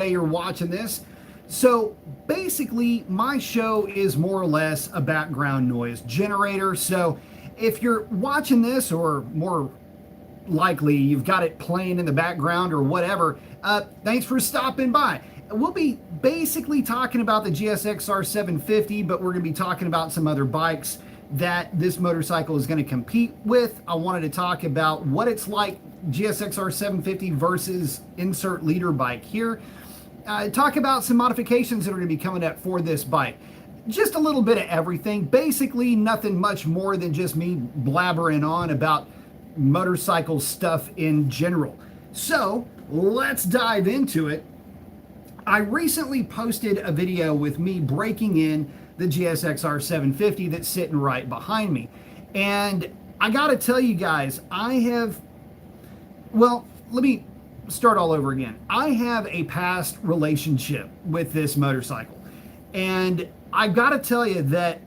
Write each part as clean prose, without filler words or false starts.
you're watching this. So basically, my show is more or less a background noise generator. So if you're watching this, or more likely you've got it playing in the background or whatever, thanks for stopping by. We'll be basically talking about the GSXR 750, but we're going to be talking about some other bikes that this motorcycle is going to compete with. I wanted to talk about what it's like, GSXR 750 versus insert leader bike here. Talk about some modifications that are going to be coming up for this bike. Just a little bit of everything. Basically, nothing much more than just me blabbering on about motorcycle stuff in general. So let's dive into it. I recently posted a video with me breaking in the GSXR 750 that's sitting right behind me. And I got to tell you guys, well, let me start all over again. I have a past relationship with this motorcycle. And I've got to tell you that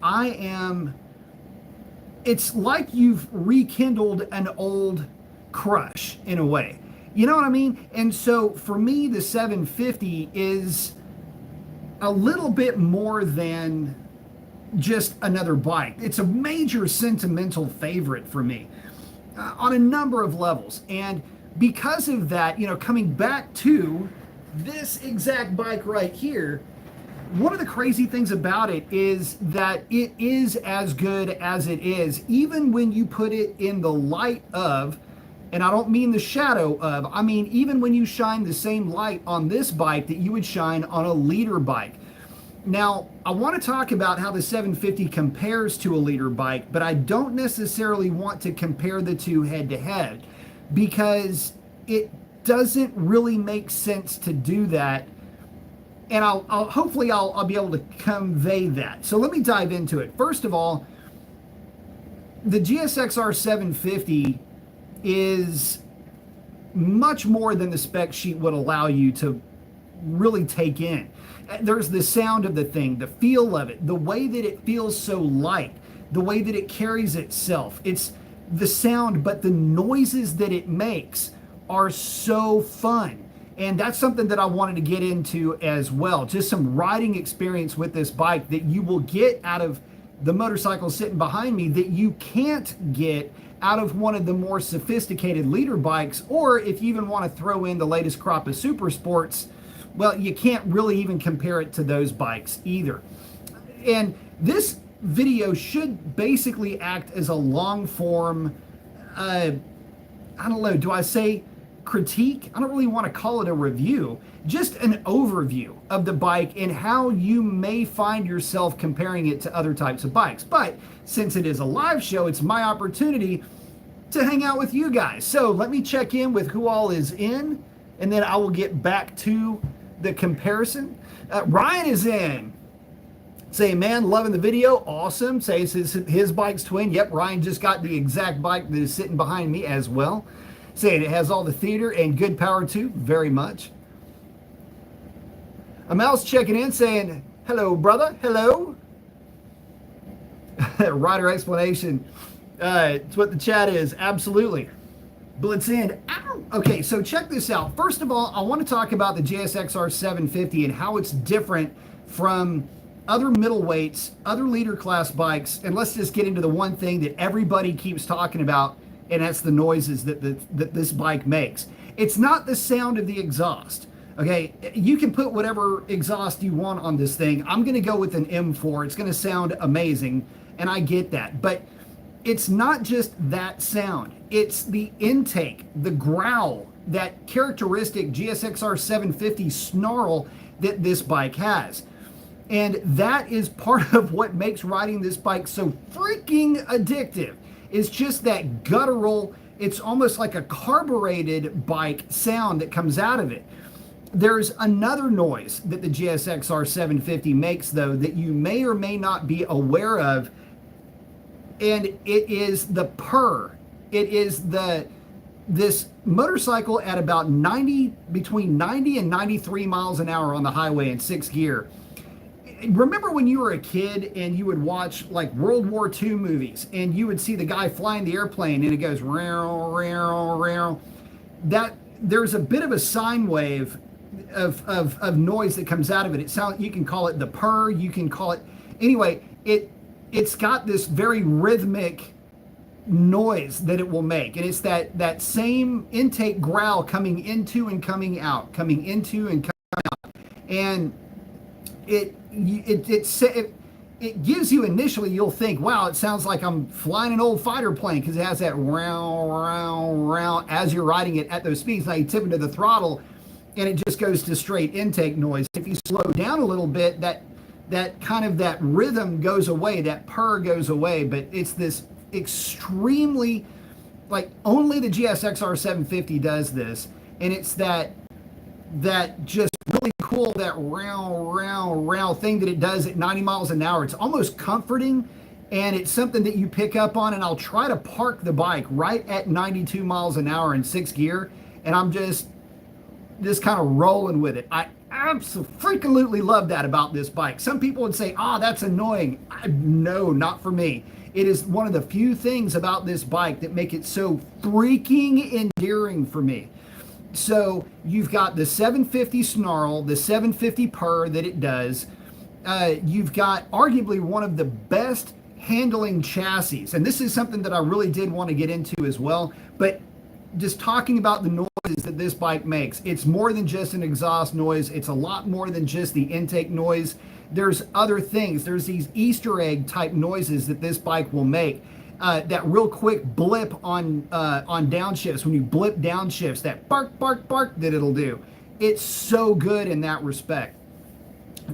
it's like you've rekindled an old crush in a way. You know what I mean? And so for me, the 750 is a little bit more than just another bike. It's a major sentimental favorite for me on a number of levels. And because of that, coming back to this exact bike right here, one of the crazy things about it is that it is as good as it is, even when you put it in the light of, and I don't mean the shadow of, I mean even when you shine the same light on this bike that you would shine on a leader bike. Now, I want to talk about how the 750 compares to a leader bike, but I don't necessarily want to compare the two head to head, because it doesn't really make sense to do that. And hopefully I'll be able to convey that. So let me dive into it. First of all, the GSXR 750 is much more than the spec sheet would allow you to really take in. There's the sound of the thing, the feel of it, the way that it feels so light, the way that it carries itself. It's the sound, but the noises that it makes are so fun. And that's something that I wanted to get into as well. Just some riding experience with this bike that you will get out of the motorcycle sitting behind me that you can't get out of one of the more sophisticated leader bikes. Or if you even want to throw in the latest crop of super sports, well, you can't really even compare it to those bikes either. And this video should basically act as a long form, I don't know, do I say critique? I don't really want to call it a review, just an overview of the bike and how you may find yourself comparing it to other types of bikes. But since it is a live show, it's my opportunity to hang out with you guys. So let me check in with who all is in, and then I will get back to the comparison. Ryan is in. Say, man, loving the video. Awesome. Say his bike's twin. Yep, Ryan just got the exact bike that is sitting behind me as well. Saying it has all the theater and good power too. Very much. Amel's checking in saying, hello, brother. Hello. Rider explanation. It's what the chat is. Absolutely. Blitz in. Ow. Okay, so check this out. First of all, I want to talk about the GSXR 750 and how it's different from other middleweights, other leader class bikes. And let's just get into the one thing that everybody keeps talking about, and that's the noises that this bike makes. It's not the sound of the exhaust. Okay, you can put whatever exhaust you want on this thing. I'm going to go with an M4. It's going to sound amazing, and I get that. But it's not just that sound. It's the intake, the growl, that characteristic GSXR 750 snarl that this bike has. And that is part of what makes riding this bike so freaking addictive. It's just that guttural, it's almost like a carbureted bike sound that comes out of it. There's another noise that the GSXR 750 makes, though, that you may or may not be aware of, and it is the purr. It is this motorcycle at about between 90 and 93 miles an hour on the highway in 6th gear. Remember when you were a kid and you would watch like World War II movies and you would see the guy flying the airplane and it goes row, row, row? That there's a bit of a sine wave of noise that comes out of it. It sounds, you can call it the purr, you can call it, anyway, it's got this very rhythmic noise that it will make, and it's that same intake growl coming into and coming out, coming into and coming out, and it gives you, initially you'll think, wow, it sounds like I'm flying an old fighter plane, because it has that row row row as you're riding it at those speeds. Now you tip into the throttle and it just goes to straight intake noise. If you slow down a little bit, that kind of that rhythm goes away, that purr goes away, but it's this extremely, like, only the GSXR 750 does this, and it's that just really cool, that row thing that it does at 90 miles an hour. It's almost comforting, and it's something that you pick up on, and I'll try to park the bike right at 92 miles an hour in 6th gear, and I'm just kind of rolling with it. I absolutely love that about this bike. Some people would say, that's annoying. No, not for me. It is one of the few things about this bike that make it so freaking endearing for me. So you've got the 750 snarl, the 750 purr that it does. You've got arguably one of the best handling chassis. And this is something that I really did want to get into as well. But just talking about the noises that this bike makes, it's more than just an exhaust noise. It's a lot more than just the intake noise. There's other things. There's these Easter egg type noises that this bike will make. That real quick blip on downshifts, when you blip downshifts, that bark, bark, bark that it'll do. It's so good in that respect.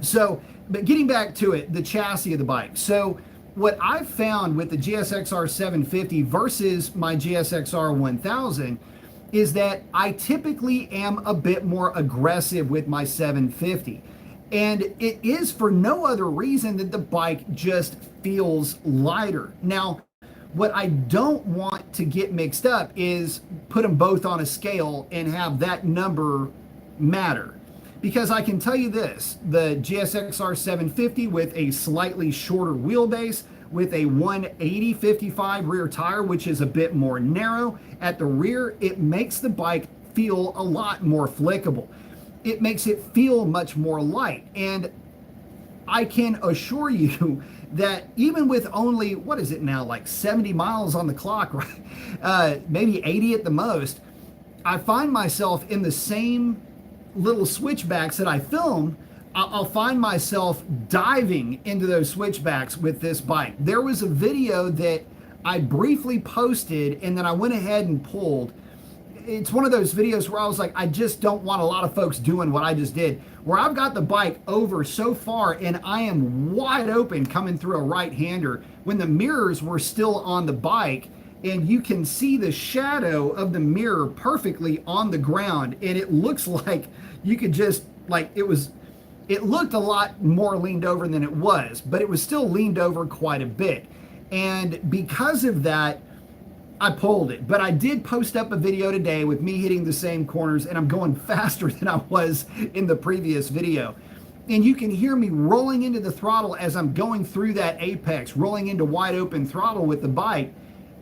So, but getting back to it, the chassis of the bike. So what I've found with the GSXR 750 versus my GSXR 1000 is that I typically am a bit more aggressive with my 750. And it is for no other reason than the bike just feels lighter. Now, what I don't want to get mixed up is put them both on a scale and have that number matter. Because I can tell you this, the GSXR 750 with a slightly shorter wheelbase, with a 180/55 rear tire, which is a bit more narrow at the rear, it makes the bike feel a lot more flickable. It makes it feel much more light. And I can assure you that even with only, what is it now, like 70 miles on the clock, right? Maybe 80 at the most, I find myself in the same little switchbacks that I film. I'll find myself diving into those switchbacks with this bike. There was a video that I briefly posted and then I went ahead and pulled. It's one of those videos where I was like, I just don't want a lot of folks doing what I just did, where I've got the bike over so far and I am wide open coming through a right-hander when the mirrors were still on the bike, and you can see the shadow of the mirror perfectly on the ground, and it looks like you could just, like, it looked a lot more leaned over than it was, but it was still leaned over quite a bit. And because of that, I pulled it. But I did post up a video today with me hitting the same corners, and I'm going faster than I was in the previous video. And you can hear me rolling into the throttle as I'm going through that apex, rolling into wide open throttle with the bike,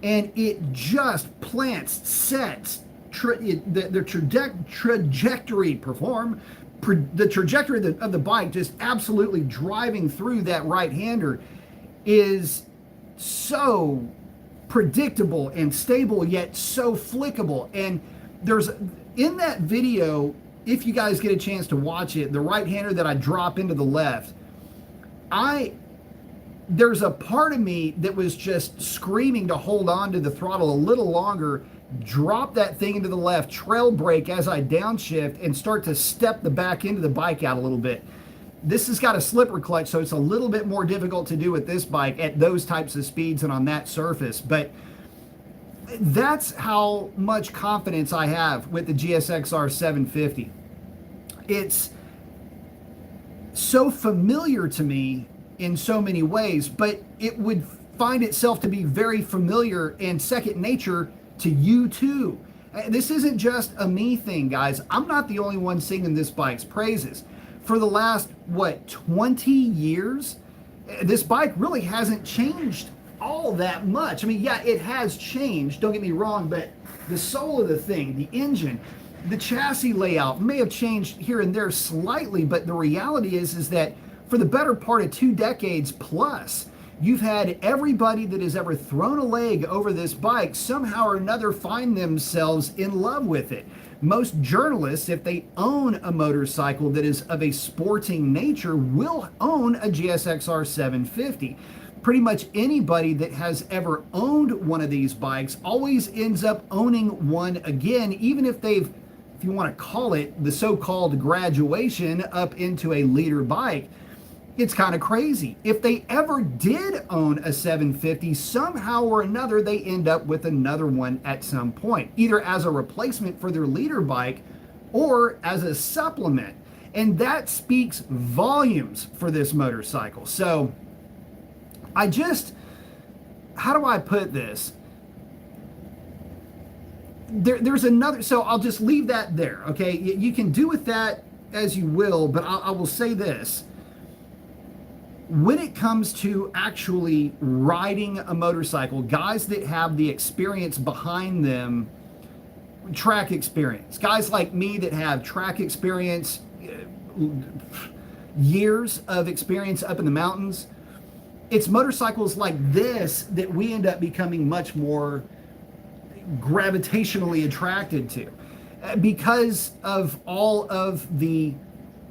and it just plants, sets, the trajectory of the bike, just absolutely driving through that right-hander, is so predictable and stable, yet so flickable. And there's, in that video, if you guys get a chance to watch it, the right-hander that I drop into the left, there's a part of me that was just screaming to hold on to the throttle a little longer, drop that thing into the left, trail brake as I downshift, and start to step the back end of the bike out a little bit. This has got a slipper clutch, so it's a little bit more difficult to do with this bike at those types of speeds and on that surface. But that's how much confidence I have with the GSXR 750. It's so familiar to me in so many ways, but it would find itself to be very familiar and second nature to you too. This isn't just a me thing, guys. I'm not the only one singing this bike's praises. For the last, 20 years, this bike really hasn't changed all that much. I mean, yeah, it has changed, don't get me wrong, but the soul of the thing, the engine, The chassis layout may have changed here and there slightly, but the reality is that for the better part of 2 decades plus, you've had everybody that has ever thrown a leg over this bike somehow or another find themselves in love with it. Most journalists, if they own a motorcycle that is of a sporting nature, will own a GSXR 750. Pretty much anybody that has ever owned one of these bikes always ends up owning one again, even if they've, if you want to call it, the so-called graduation up into a leader bike. It's kind of crazy. If they ever did own a 750, somehow or another, they end up with another one at some point, either as a replacement for their leader bike or as a supplement. And that speaks volumes for this motorcycle. So how do I put this? There's another, so I'll just leave that there, okay? You can do with that as you will, but I will say this. When it comes to actually riding a motorcycle, guys that have the experience behind them, track experience, guys like me that have track experience, years of experience up in the mountains, it's motorcycles like this that we end up becoming much more gravitationally attracted to because of all of the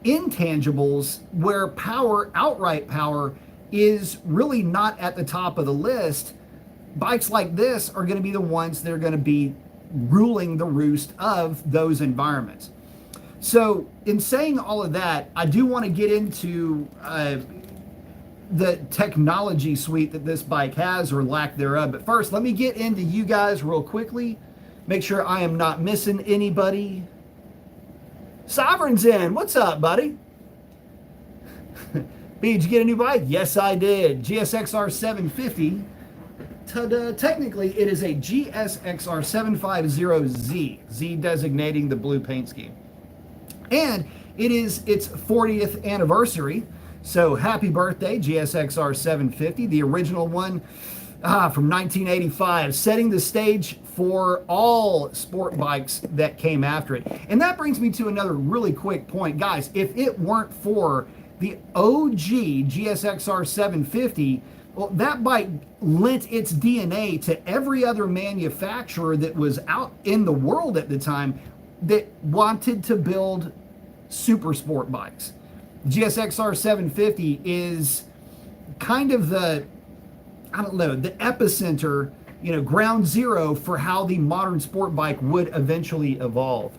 intangibles where power, outright power, is really not at the top of the list. Bikes like this are going to be the ones that are going to be ruling the roost of those environments. So in saying all of that, I do want to get into the technology suite that this bike has, or lack thereof. But first, let me get into you guys real quickly. Make sure I am not missing anybody. Sovereign's in. What's up, buddy? B, did you get a new bike? Yes, I did. GSXR 750. Technically, it is a GSXR 750Z. Z designating the blue paint scheme. And it is its 40th anniversary. So happy birthday, GSXR 750, the original one from 1985, setting the stage for all sport bikes that came after it. And that brings me to another really quick point. Guys, if it weren't for the OG GSXR 750, well, that bike lent its DNA to every other manufacturer that was out in the world at the time that wanted to build super sport bikes. GSXR 750 is kind of the, I don't know, the epicenter, you know, ground zero for how the modern sport bike would eventually evolve.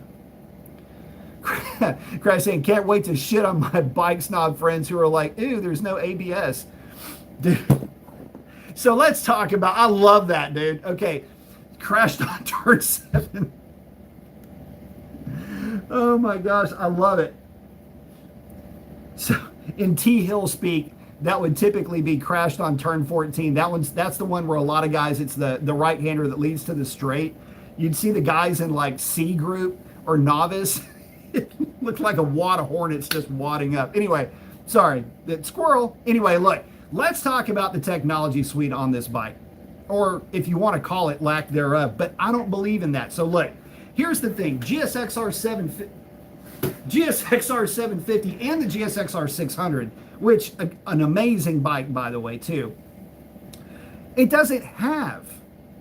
Crash saying, can't wait to shit on my bike snob friends who are like, ew, there's no ABS. Dude. So let's talk about, I love that, dude. Okay, crashed on turn 7. Oh my gosh, I love it. So in T-Hill speak, that would typically be crashed on turn 14. That's the one where a lot of guys, it's the right-hander that leads to the straight. You'd see the guys in like C group or novice. It looked like a wad of hornets just wadding up. Anyway, sorry, that squirrel. Anyway, look, let's talk about the technology suite on this bike, or if you want to call it lack thereof, but I don't believe in that. So look, here's the thing, GSXR 750 and the GSXR 600, which an amazing bike, by the way, too. It doesn't have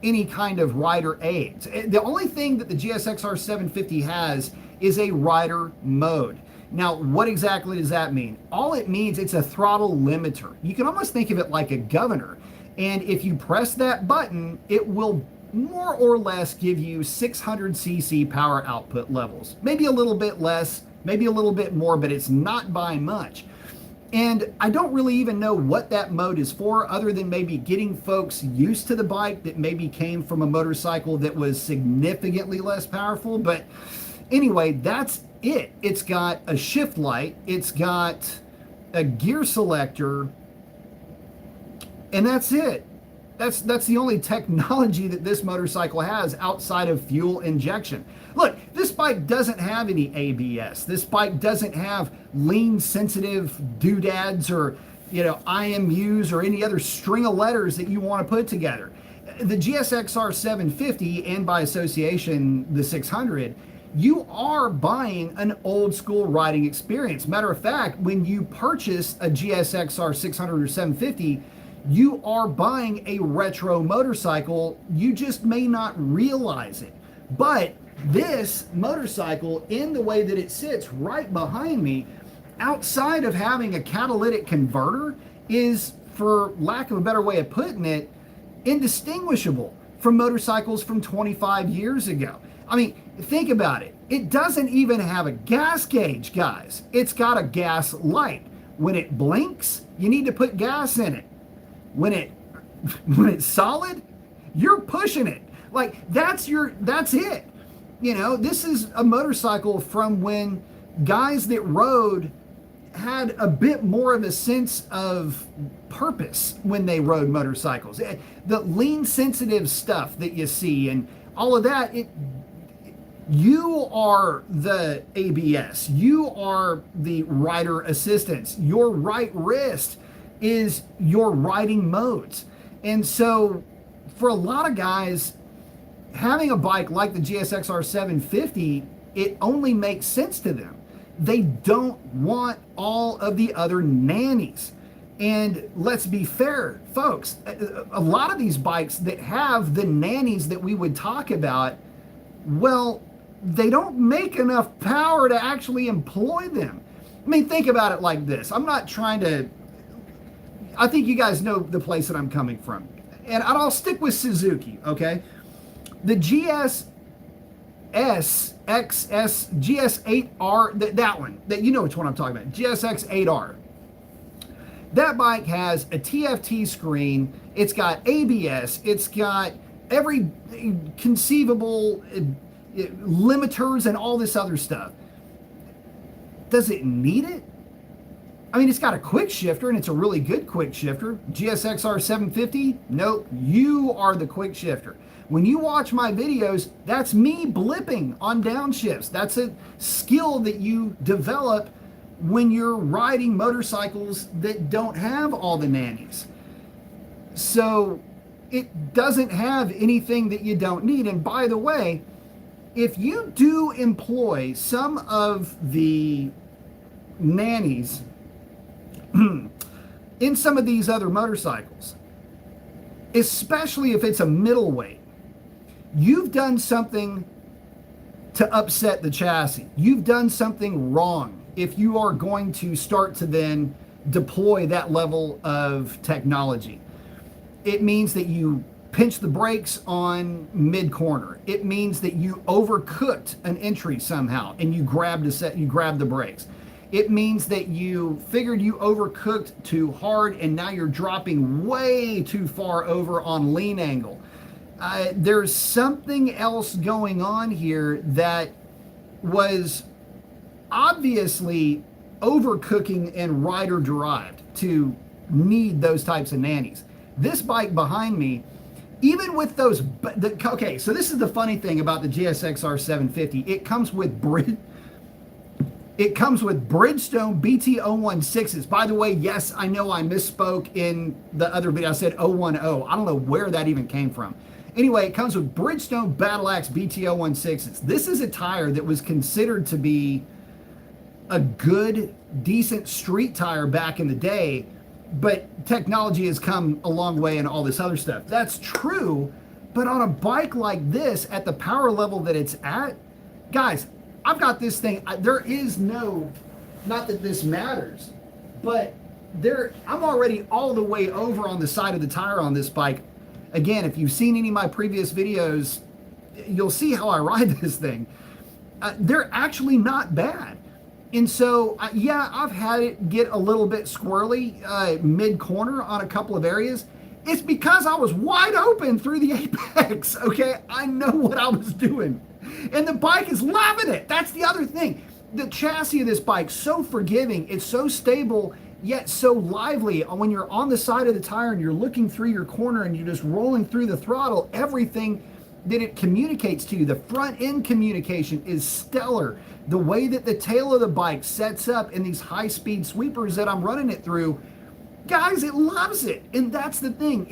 any kind of rider aids. The only thing that the GSXR 750 has is a rider mode. Now, what exactly does that mean? All it means, it's a throttle limiter. You can almost think of it like a governor. And if you press that button, it will more or less give you 600cc power output levels. Maybe a little bit less, maybe a little bit more, but it's not by much. And I don't really even know what that mode is for, other than maybe getting folks used to the bike that maybe came from a motorcycle that was significantly less powerful. But anyway, that's it. It's got a shift light, it's got a gear selector, and that's it. That's the only technology that this motorcycle has outside of fuel injection. Look, this bike doesn't have any ABS. This bike doesn't have lean sensitive doodads or, you know, IMUs or any other string of letters that you want to put together. The GSXR 750, and by association the 600, you are buying an old school riding experience. Matter of fact, when you purchase a GSXR 600 or 750, you are buying a retro motorcycle. You just may not realize it. But this motorcycle, in the way that it sits right behind me, outside of having a catalytic converter, is, for lack of a better way of putting it, indistinguishable from motorcycles from 25 years ago. I mean, think about it. It doesn't even have a gas gauge, guys. It's got a gas light. When it blinks, you need to put gas in it. When it's solid, you're pushing it. Like, that's it. You know, this is a motorcycle from when guys that rode had a bit more of a sense of purpose when they rode motorcycles. The lean sensitive stuff that you see and all of that, you are the ABS. You are the rider assistance. Your right wrist is your riding modes. And so for a lot of guys, having a bike like the GSXR 750, it only makes sense to them. They don't want all of the other nannies. And let's be fair, folks, a lot of these bikes that have the nannies that we would talk about, well, they don't make enough power to actually employ them. I mean, think about it like this. I'm not trying to, I think you guys know the place that I'm coming from. And I'll stick with Suzuki, okay? The GSX-R, that one, that you know which one I'm talking about, GSX-8R. That bike has a TFT screen, it's got ABS, it's got every conceivable limiters and all this other stuff. Does it need it? I mean, it's got a quick shifter and it's a really good quick shifter. GSXR 750, nope, you are the quick shifter. When you watch my videos, that's me blipping on downshifts. That's a skill that you develop when you're riding motorcycles that don't have all the nannies. So it doesn't have anything that you don't need. And by the way, if you do employ some of the nannies in some of these other motorcycles, especially if it's a middleweight, you've done something to upset the chassis. You've done something wrong if you are going to start to then deploy that level of technology. It means that you pinch the brakes on mid-corner. It means that you overcooked an entry somehow and you grabbed the brakes. It means that you figured you overcooked too hard and now you're dropping way too far over on lean angle. There's something else going on here that was obviously overcooking and rider derived to need those types of nannies. This bike behind me, even with those, okay, so this is the funny thing about the GSXR 750. It comes with Bridgestone BT016s. By the way, yes, I know I misspoke in the other video. I said 010. I don't know where that even came from. Anyway, it comes with Bridgestone Battle Axe BT016s. This is a tire that was considered to be a good, decent street tire back in the day, but technology has come a long way and all this other stuff. That's true, but on a bike like this, at the power level that it's at, guys, I've got this thing, there is no, not that this matters, but I'm already all the way over on the side of the tire on this bike. Again, if you've seen any of my previous videos, you'll see how I ride this thing. They're actually not bad. And so, yeah, I've had it get a little bit squirrely mid-corner on a couple of areas. It's because I was wide open through the apex, okay? I know what I was doing. And the bike is loving it. That's the other thing. The chassis of this bike, so forgiving. It's so stable, yet so lively. When you're on the side of the tire and you're looking through your corner and you're just rolling through the throttle, everything that it communicates to you, the front end communication is stellar. The way that the tail of the bike sets up in these high speed sweepers that I'm running it through, guys, it loves it. And that's the thing.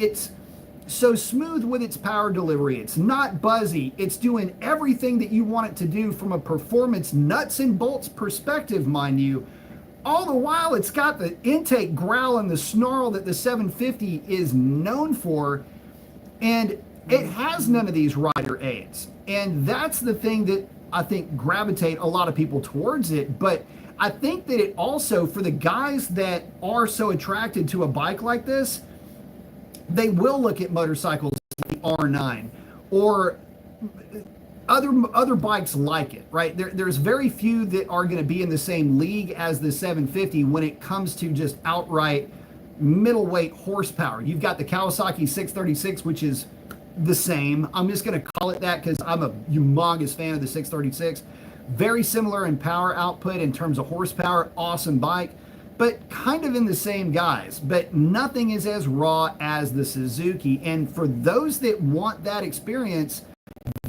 so smooth with its power delivery. It's not buzzy. It's doing everything that you want it to do from a performance nuts and bolts perspective, mind you. All the while, it's got the intake growl and the snarl that the 750 is known for, and it has none of these rider aids. And that's the thing that I think gravitate a lot of people towards it. But I think that it also, for the guys that are so attracted to a bike like this, they will look at motorcycles like the R9 or other bikes like it, right? There's very few that are going to be in the same league as the 750 when it comes to just outright middleweight horsepower. You've got the Kawasaki 636, which is the same. I'm just going to call it that because I'm a humongous fan of the 636. Very similar in power output in terms of horsepower. Awesome bike, but kind of in the same guise. But nothing is as raw as the Suzuki. And for those that want that experience,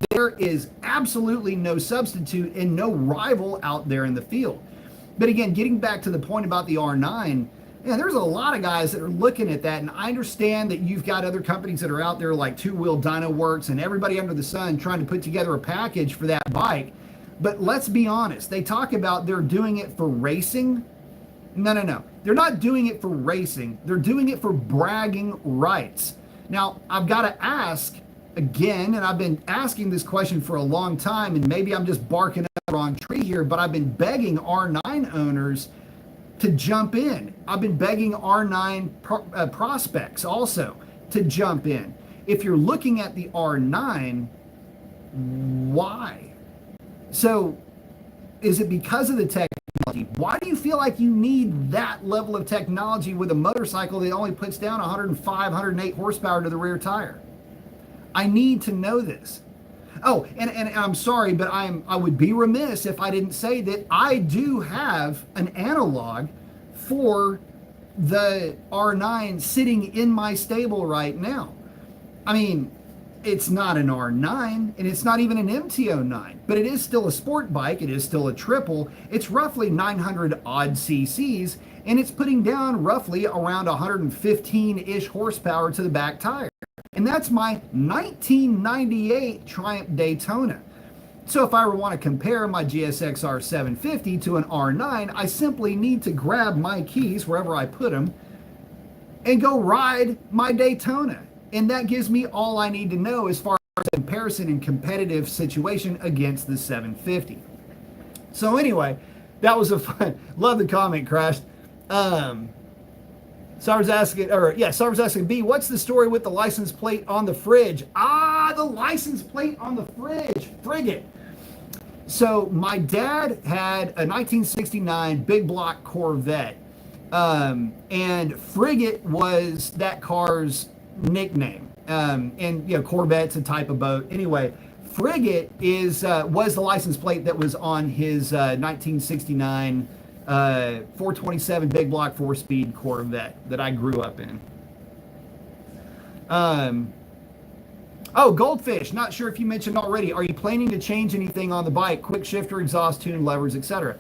there is absolutely no substitute and no rival out there in the field. But again, getting back to the point about the R9, there's a lot of guys that are looking at that, and I understand that you've got other companies that are out there like Two Wheel Dyno Works and everybody under the sun trying to put together a package for that bike. But let's be honest, they talk about they're doing it for racing. No. They're not doing it for racing. They're doing it for bragging rights. Now, I've got to ask again, and I've been asking this question for a long time, and maybe I'm just barking up the wrong tree here, but I've been begging R9 owners to jump in. I've been begging R9 prospects also to jump in. If you're looking at the R9, why? So is it because of the technology? Why do you feel like you need that level of technology with a motorcycle that only puts down 105, 108 horsepower to the rear tire? I need to know this. Oh, and I'm sorry, but I would be remiss if I didn't say that I do have an analog for the R9 sitting in my stable right now. I mean, it's not an R9 and it's not even an MT09, but it is still a sport bike. It is still a triple. It's roughly 900 odd cc's, and it's putting down roughly around 115-ish horsepower to the back tire. And that's my 1998 Triumph Daytona. So if I want to compare my GSXR 750 to an R9, I simply need to grab my keys wherever I put them and go ride my Daytona. And that gives me all I need to know as far as comparison and competitive situation against the 750. So anyway, that was a fun, love the comment, Crash. Sarver's asking, B, what's the story with the license plate on the fridge? The license plate on the fridge. Frigate. So my dad had a 1969 big block Corvette. And Frigate was that car's nickname. And Corvette's a type of boat. Anyway, Frigate was the license plate that was on his 1969 427 big block 4-speed Corvette that I grew up in. Goldfish, not sure if you mentioned already, are you planning to change anything on the bike? Quick shifter, exhaust tune, levers, etc.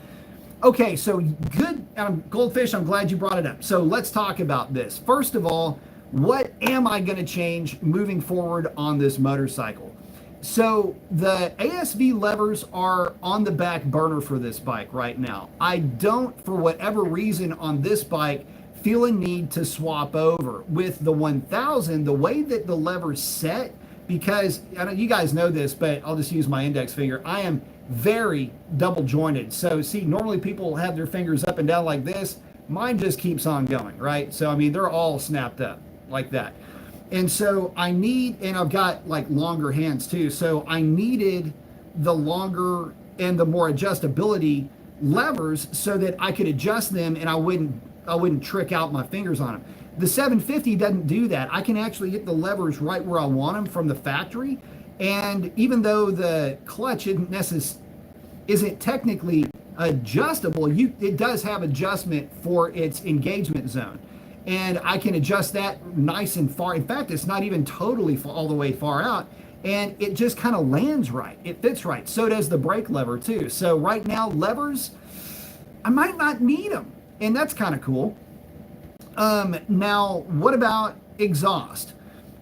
Okay, so good, Goldfish, I'm glad you brought it up. So let's talk about this. First of all, what am I going to change moving forward on this motorcycle? So the ASV levers are on the back burner for this bike right now. I don't, for whatever reason on this bike, feel a need to swap over. With the 1000, the way that the lever's set, because I know you guys know this, but I'll just use my index finger. I am very double jointed. So see, normally people have their fingers up and down like this. Mine just keeps on going, right? So, I mean, they're all snapped up like that. And so and I've got like longer hands too. So I needed the longer and the more adjustability levers so that I could adjust them and I wouldn't trick out my fingers on them. The 750 doesn't do that. I can actually get the levers right where I want them from the factory. And even though the clutch isn't technically adjustable, it does have adjustment for its engagement zone. And I can adjust that nice and far. In fact, it's not even totally all the way far out. And it just kind of lands right. It fits right. So does the brake lever too. So right now, levers, I might not need them. And that's kind of cool. Now, what about exhaust?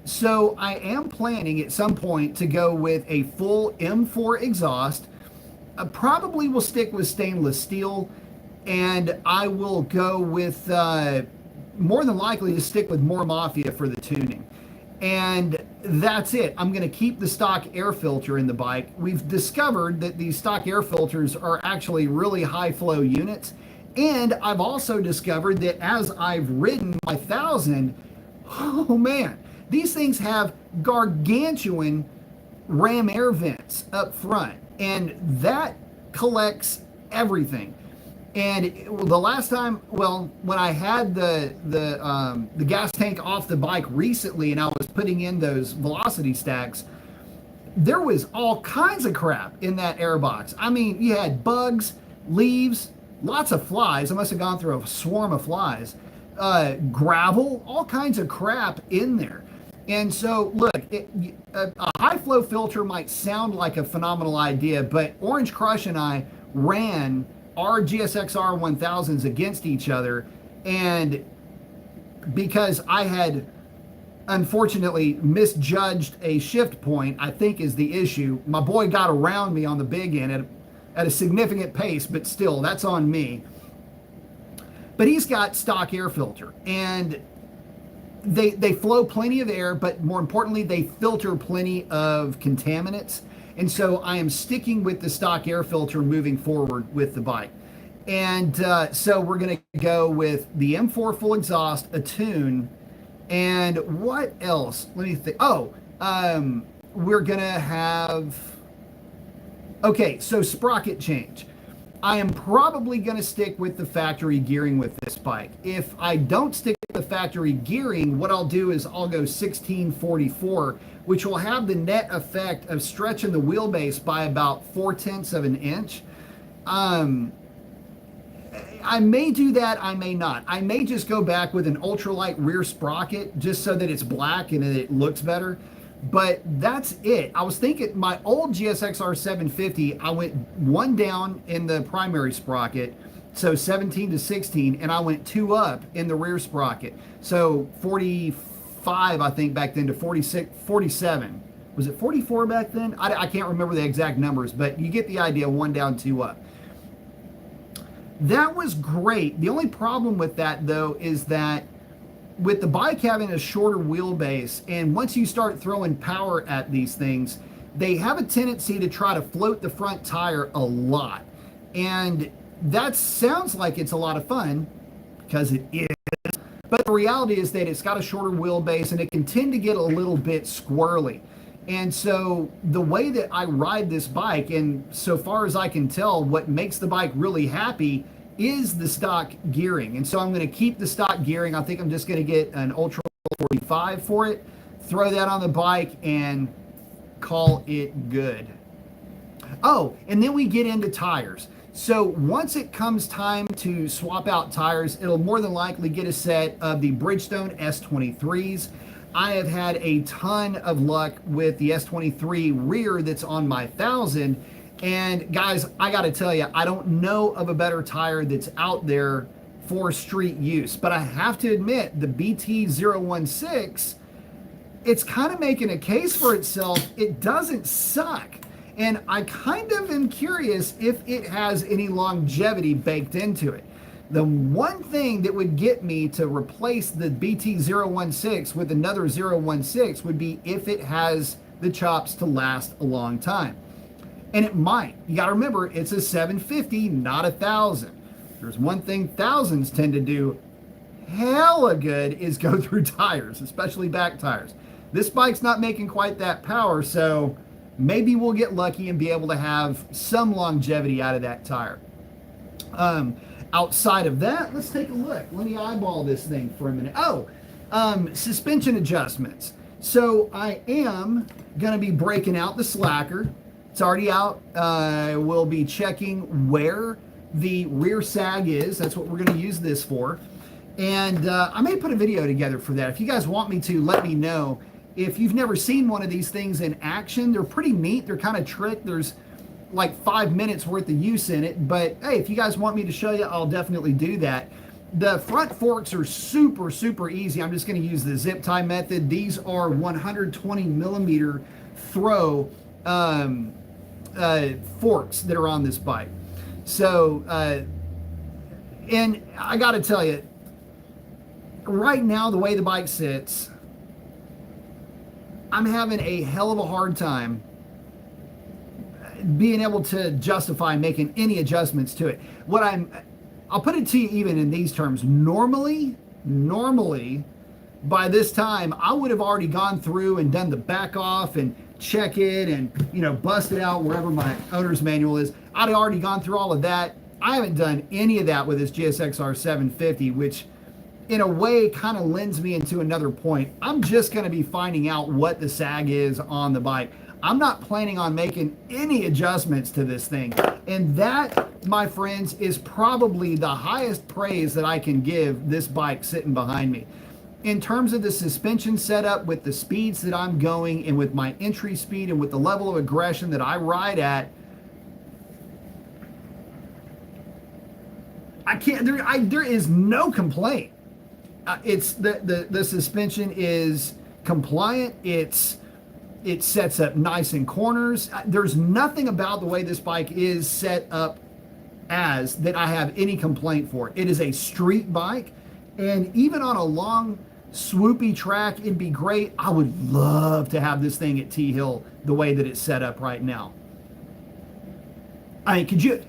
So I am planning at some point to go with a full M4 exhaust. Probably will stick with stainless steel, and I will go with more than likely to stick with more Mafia for the tuning. And that's it. I'm going to keep the stock air filter in the bike. We've discovered that these stock air filters are actually really high flow units. And I've also discovered that as I've ridden my 1000, oh man, these things have gargantuan ram air vents up front, and that collects everything. And the last time, well, when I had the gas tank off the bike recently, and I was putting in those velocity stacks, there was all kinds of crap in that air box. I mean, you had bugs, leaves, lots of flies. I must have gone through a swarm of flies, gravel, all kinds of crap in there. And so, look, a high flow filter might sound like a phenomenal idea, but Orange Crush and I ran our GSXR 1000s against each other, and because I had unfortunately misjudged a shift point, I think is the issue. My boy got around me on the big end at a significant pace, but still, that's on me. But he's got stock air filter, and they flow plenty of air, but more importantly, they filter plenty of contaminants. And so I am sticking with the stock air filter moving forward with the bike. And so we're going to go with the M4 full exhaust, a tune, and what else? Let me think. Oh, we're going to have, okay, so sprocket change. I am probably going to stick with the factory gearing with this bike. If I don't stick with the factory gearing, what I'll do is I'll go 1644, which will have the net effect of stretching the wheelbase by about 4/10 of an inch. I may do that, I may not. I may just go back with an ultralight rear sprocket just so that it's black and it looks better. But that's it. I was thinking my old GSXR 750, I went one down in the primary sprocket, so 17 to 16, and I went two up in the rear sprocket. So 45, I think, back then to 46, 47. Was it 44 back then? I can't remember the exact numbers, but you get the idea, one down, two up. That was great. The only problem with that, though, is that with the bike having a shorter wheelbase, and once you start throwing power at these things, they have a tendency to try to float the front tire a lot. And that sounds like it's a lot of fun, because it is. But the reality is that it's got a shorter wheelbase, and it can tend to get a little bit squirrely. And so the way that I ride this bike, and so far as I can tell, what makes the bike really happy is the stock gearing. And so I'm going to keep the stock gearing. I think I'm just going to get an Ultra 45 for it, throw that on the bike, and call it good. Oh, and then we get into tires. So once it comes time to swap out tires, it'll more than likely get a set of the Bridgestone S23s. I have had a ton of luck with the S23 rear that's on my 1000. And guys, I got to tell you, I don't know of a better tire that's out there for street use. But I have to admit, the BT016, it's kind of making a case for itself. It doesn't suck. And I kind of am curious if it has any longevity baked into it. The one thing that would get me to replace the BT016 with another 016 would be if it has the chops to last a long time. And it might. You got to remember, it's a 750, not a 1000. There's one thing 1000s tend to do hella good is go through tires, especially back tires. This bike's not making quite that power, so maybe we'll get lucky and be able to have some longevity out of that tire. Outside of that, let's take a look. Let me eyeball this thing for a minute. Oh, suspension adjustments. So I am going to be breaking out the slacker. It's already out. We'll be checking where the rear sag is. That's what we're going to use this for. And I may put a video together for that. If you guys want me to, let me know. If you've never seen one of these things in action, they're pretty neat. They're kind of trick. There's like 5 minutes worth of use in it. But hey, if you guys want me to show you, I'll definitely do that. The front forks are super, super easy. I'm just going to use the zip tie method. These are 120 millimeter throw forks that are on this bike. So, and I got to tell you, right now, the way the bike sits, I'm having a hell of a hard time being able to justify making any adjustments to it. I'll put it to you even in these terms. Normally, by this time, I would have already gone through and done the back off and check it and, bust it out wherever my owner's manual is. I'd already gone through all of that. I haven't done any of that with this GSXR 750, which in a way kind of lends me into another point. I'm just going to be finding out what the sag is on the bike. I'm not planning on making any adjustments to this thing. And that, my friends, is probably the highest praise that I can give this bike sitting behind me. In terms of the suspension setup, with the speeds that I'm going and with my entry speed and with the level of aggression that I ride at, there is no complaint. It's the suspension is compliant. It sets up nice in corners. There's nothing about the way this bike is set up as that I have any complaint for. It is a street bike, and even on a long swoopy track, it'd be great. I would love to have this thing at T Hill the way that it's set up right now. I mean, could you?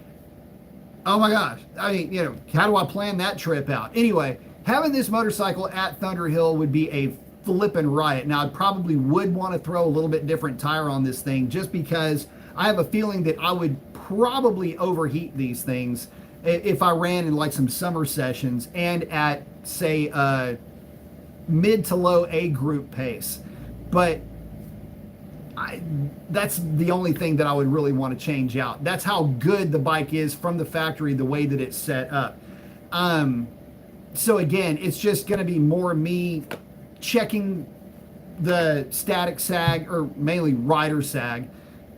Oh my gosh. I mean, how do I plan that trip out? Anyway, having this motorcycle at Thunder Hill would be a flippin' riot. Now, I probably would want to throw a little bit different tire on this thing just because I have a feeling that I would probably overheat these things if I ran in like some summer sessions and at, say, mid to low A group pace. But that's the only thing that I would really want to change out. That's how good the bike is from the factory, the way that it's set up. So again, it's just going to be more me checking the static sag, or mainly rider sag.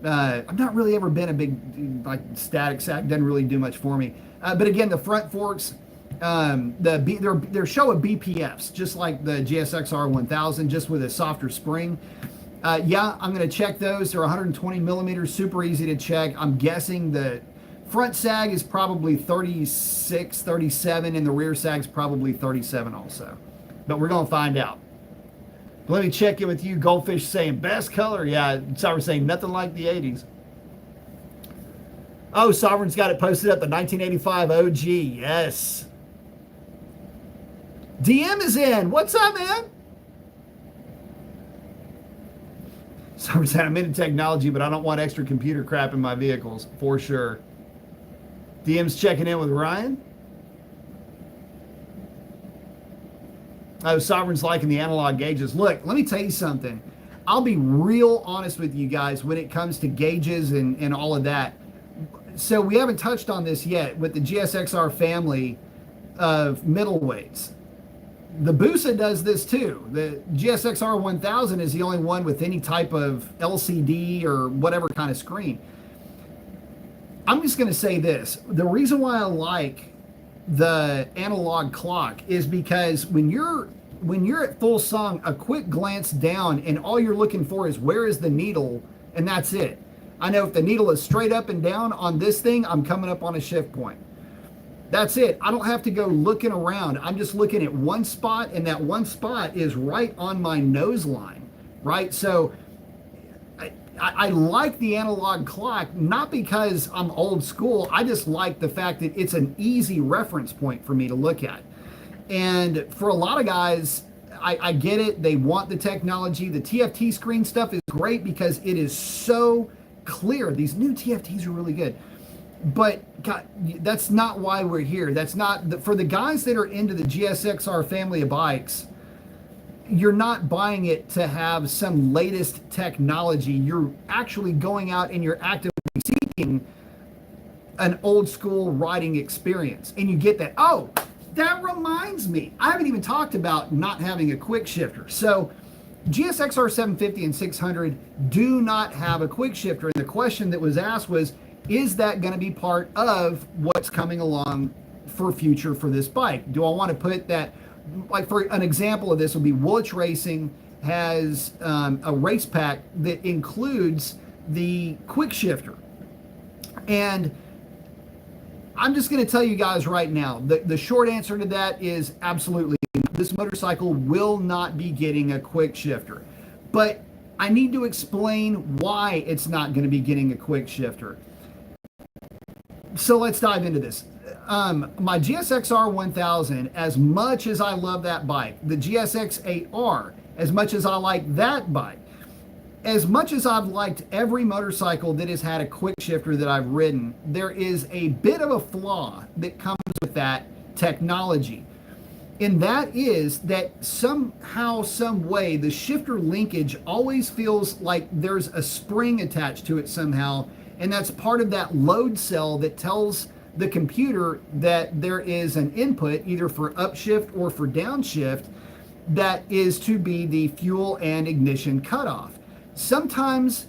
I've not really ever been a big, like, static sag, doesn't really do much for me. But again, the front forks, they're showing BPFs, just like the GSXR 1000, just with a softer spring. Yeah, I'm going to check those. They're 120 millimeters, super easy to check. I'm guessing the front sag is probably 36, 37, and the rear sag's probably 37 also. But we're going to find out. Let me check in with you. Goldfish saying best color. Yeah, Sovereign saying nothing like the 80s. Oh, Sovereign's got it posted up, the 1985 OG. Yes. DM is in. What's up, man? Sovereign said, I'm into technology, but I don't want extra computer crap in my vehicles, for sure. DM's checking in with Ryan. Oh, Sovereign's liking the analog gauges. Look, let me tell you something. I'll be real honest with you guys when it comes to gauges and all of that. So we haven't touched on this yet with the GSXR family of middleweights. The Busa does this too. The GSXR 1000 is the only one with any type of LCD or whatever kind of screen. I'm just going to say this. The reason why I like the analog clock is because when you're at full song, a quick glance down and all you're looking for is where is the needle, and that's it. I know if the needle is straight up and down on this thing, I'm coming up on a shift point. That's it. I don't have to go looking around. I'm just looking at one spot, and that one spot is right on my nose line, right? So I like the analog clock, not because I'm old school. I just like the fact that it's an easy reference point for me to look at. And for a lot of guys, I get it. They want the technology. The TFT screen stuff is great because it is so clear. These new TFTs are really good. But God, that's not why we're here. That's not for the guys that are into the GSXR family of bikes. You're not buying it to have some latest technology. You're actually going out and you're actively seeking an old school riding experience. And you get that. Oh, that reminds me. I haven't even talked about not having a quick shifter. So GSXR 750 and 600 do not have a quick shifter. And the question that was asked was, is that going to be part of what's coming along for future for this bike? Do I want to put that, like for an example of this would be Woolwich Racing has a race pack that includes the quick shifter. And I'm just going to tell you guys right now, the short answer to that is absolutely. This motorcycle will not be getting a quick shifter. But I need to explain why it's not going to be getting a quick shifter. So let's dive into this. My GSXR 1000, as much as I love that bike, the GSXR, as much as I like that bike, as much as I've liked every motorcycle that has had a quick shifter that I've ridden, there is a bit of a flaw that comes with that technology. And that is that somehow, some way, the shifter linkage always feels like there's a spring attached to it somehow. And that's part of that load cell that tells the computer that there is an input either for upshift or for downshift that is to be the fuel and ignition cutoff. Sometimes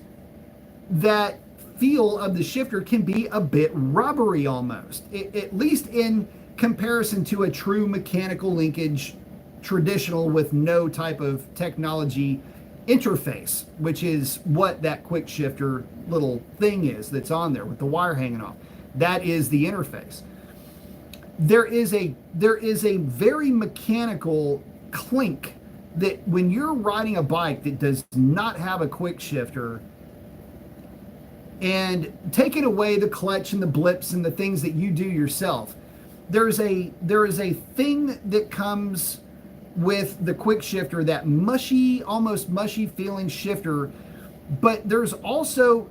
that feel of the shifter can be a bit rubbery almost, at least in comparison to a true mechanical linkage, traditional with no type of technology interface, which is what that quick shifter little thing is that's on there with the wire hanging off. That is the interface. There is a very mechanical clink that when you're riding a bike that does not have a quick shifter, and taking away the clutch and the blips and the things that you do yourself, there is a thing that comes with the quick shifter, that mushy, almost mushy feeling shifter, but there's also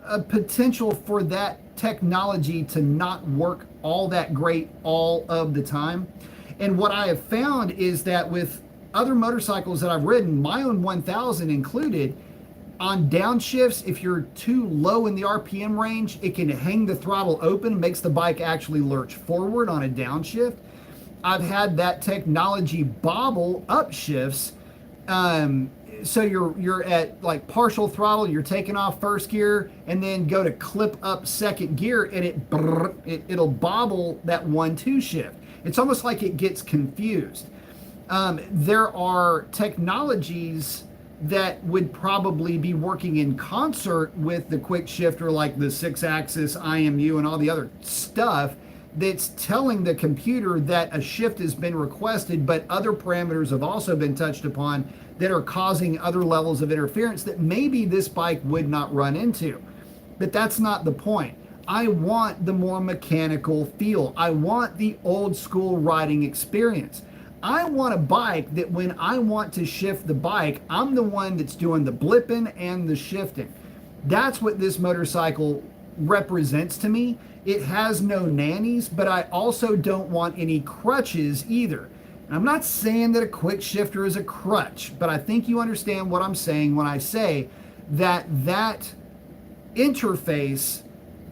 a potential for that technology to not work all that great all of the time. And what I have found is that with other motorcycles that I've ridden, my own 1000 included, on downshifts, if you're too low in the RPM range, it can hang the throttle open, makes the bike actually lurch forward on a downshift. I've had that technology bobble upshifts. So you're at like partial throttle, you're taking off first gear and then go to clip up second gear, and it'll bobble that 1-2 shift. It's almost like it gets confused. There are technologies that would probably be working in concert with the quick shifter, like the 6-axis IMU and all the other stuff that's telling the computer that a shift has been requested, but other parameters have also been touched upon that are causing other levels of interference that maybe this bike would not run into. But that's not the point. I want the more mechanical feel. I want the old school riding experience. I want a bike that when I want to shift the bike, I'm the one that's doing the blipping and the shifting. That's what this motorcycle represents to me. It has no nannies, but I also don't want any crutches either. And I'm not saying that a quick shifter is a crutch, but I think you understand what I'm saying when I say that that interface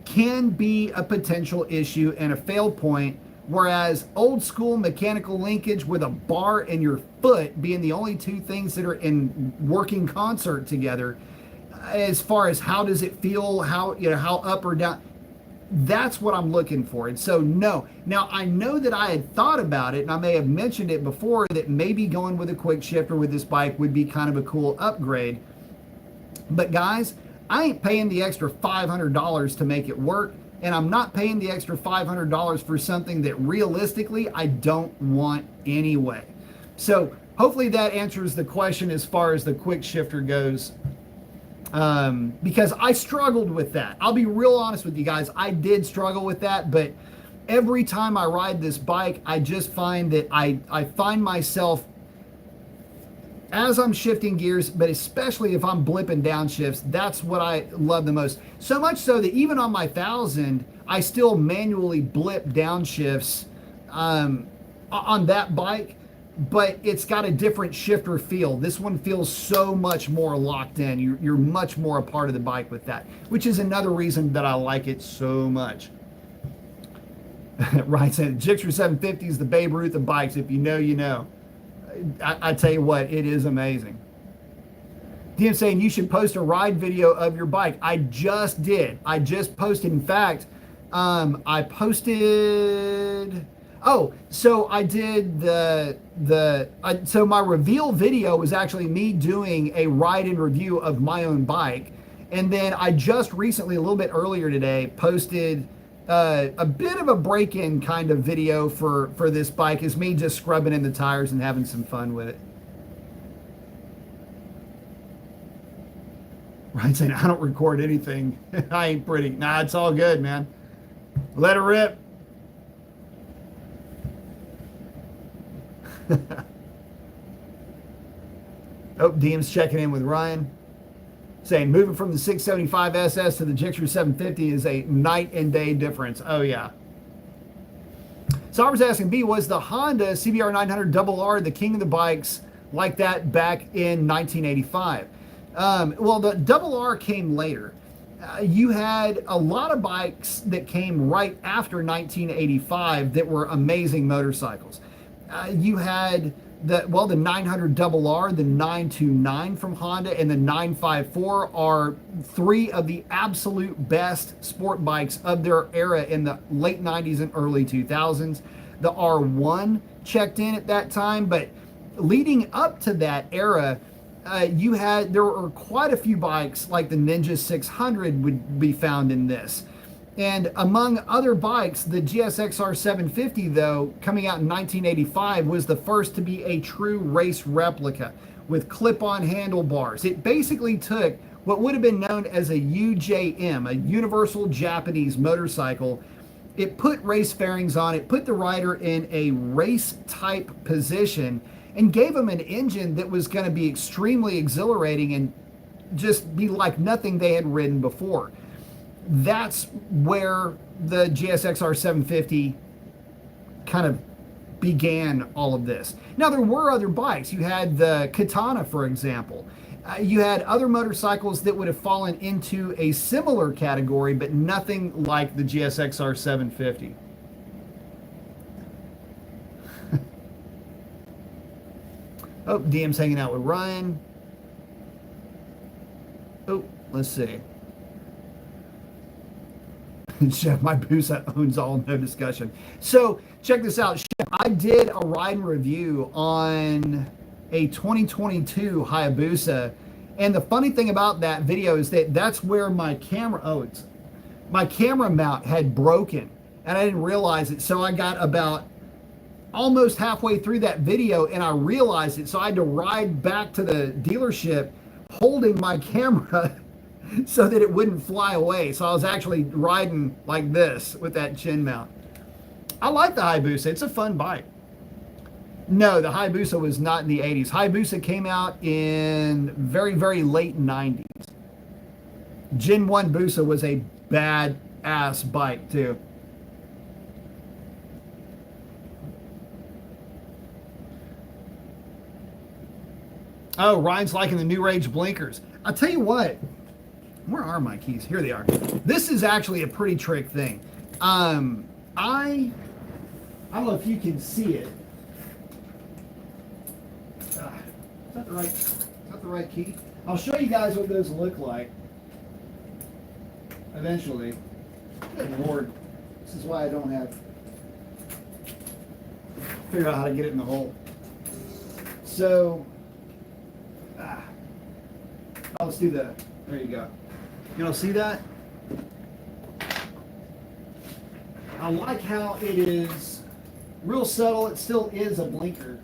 can be a potential issue and a fail point. Whereas old school mechanical linkage with a bar and your foot being the only two things that are in working concert together, as far as how does it feel, how up or down, that's what I'm looking for. And so no. Now I know that I had thought about it, and I may have mentioned it before, that maybe going with a quick shifter with this bike would be kind of a cool upgrade. But guys, I ain't paying the extra $500 to make it work. And I'm not paying the extra $500 for something that realistically I don't want anyway. So hopefully that answers the question as far as the quick shifter goes. Because I struggled with that. I'll be real honest with you guys. I did struggle with that, but every time I ride this bike, I just find that I find myself, as I'm shifting gears, but especially if I'm blipping downshifts, that's what I love the most. So much so that even on my 1000, I still manually blip downshifts on that bike, but it's got a different shifter feel. This one feels so much more locked in. You're much more a part of the bike with that, which is another reason that I like it so much. Ryan said, Gixxer 750 is the Babe Ruth of bikes. If you know, you know. I tell you what, it is amazing. DM saying you should post a ride video of your bike. I just did. I just posted. In fact, I posted. Oh, so I did so my reveal video was actually me doing a ride and review of my own bike, and then I just recently, a little bit earlier today, posted a bit of a break-in kind of video for this bike, is me just scrubbing in the tires and having some fun with it. Right, saying I don't record anything. I ain't pretty. Nah, it's all good, man. Let it rip. Oh, Deem's checking in with Ryan, saying moving from the 675 SS to the GSXR 750 is a night and day difference. Oh yeah. So I was asking B, was the Honda CBR 900 RR the king of the bikes like that back in 1985? Well, the RR came later. You had a lot of bikes that came right after 1985 that were amazing motorcycles. You had the 900 RR, the 929 from Honda, and the 954 are three of the absolute best sport bikes of their era in the late 90s and early 2000s. The R1 checked in at that time, but leading up to that era, there were quite a few bikes like the Ninja 600 would be found in this. And among other bikes, the GSXR 750, though, coming out in 1985, was the first to be a true race replica with clip-on handlebars. It basically took what would have been known as a UJM, a Universal Japanese Motorcycle. It put race fairings on it, put the rider in a race-type position, and gave them an engine that was going to be extremely exhilarating and just be like nothing they had ridden before. That's where the GSXR 750 kind of began all of this. Now, there were other bikes. You had the Katana, for example. You had other motorcycles that would have fallen into a similar category, but nothing like the GSXR 750. Oh, DM's hanging out with Ryan. Oh, let's see. Chef, my Busa owns all, no discussion. So check this out, Chef. I did a ride and review on a 2022 Hayabusa, and the funny thing about that video is that that's where my camera mount had broken, and I didn't realize it. So I got about almost halfway through that video and I realized it, so I had to ride back to the dealership holding my camera so that it wouldn't fly away. So I was actually riding like this with that chin mount. I like the Hayabusa. It's a fun bike. No, the Hayabusa was not in the 80s. Hayabusa came out in very, very late 90s. Gen 1 Busa was a bad-ass bike, too. Oh, Ryan's liking the New Rage blinkers. I'll tell you what. Where are my keys? Here they are. This is actually a pretty trick thing. I don't know if you can see it. Is that the right key? I'll show you guys what those look like eventually. Good Lord. This is why I don't have figure out how to get it in the hole. So let's do that. There you go. You don't see that? I like how it is real subtle. It still is a blinker.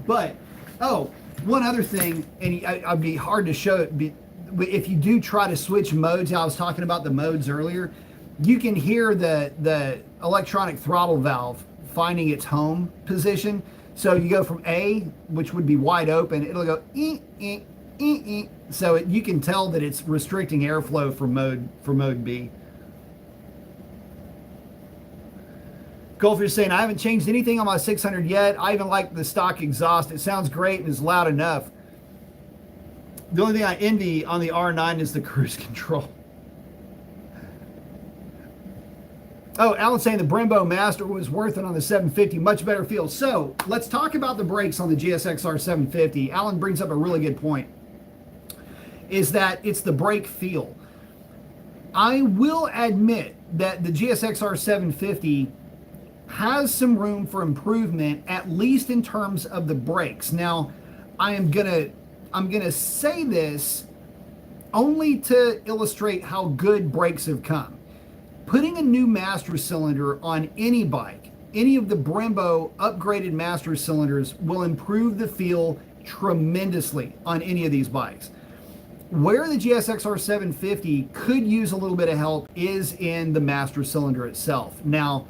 But, oh, one other thing, and I'd be hard to show it, if you do try to switch modes, I was talking about the modes earlier, you can hear the electronic throttle valve finding its home position. So you go from A, which would be wide open, it'll go so you can tell that it's restricting airflow for mode B. Goldfish saying, I haven't changed anything on my 600 yet. I even like the stock exhaust. It sounds great and is loud enough. The only thing I envy on the R9 is the cruise control. Oh, Alan's saying the Brembo Master was worth it on the 750. Much better feel. So let's talk about the brakes on the GSXR 750. Alan brings up a really good point, is that it's the brake feel. I will admit that the GSXR 750 has some room for improvement, at least in terms of the brakes. Now, I'm gonna say this only to illustrate how good brakes have come. Putting a new master cylinder on any bike, any of the Brembo upgraded master cylinders, will improve the feel tremendously on any of these bikes. Where the GSXR 750 could use a little bit of help is in the master cylinder itself. Now,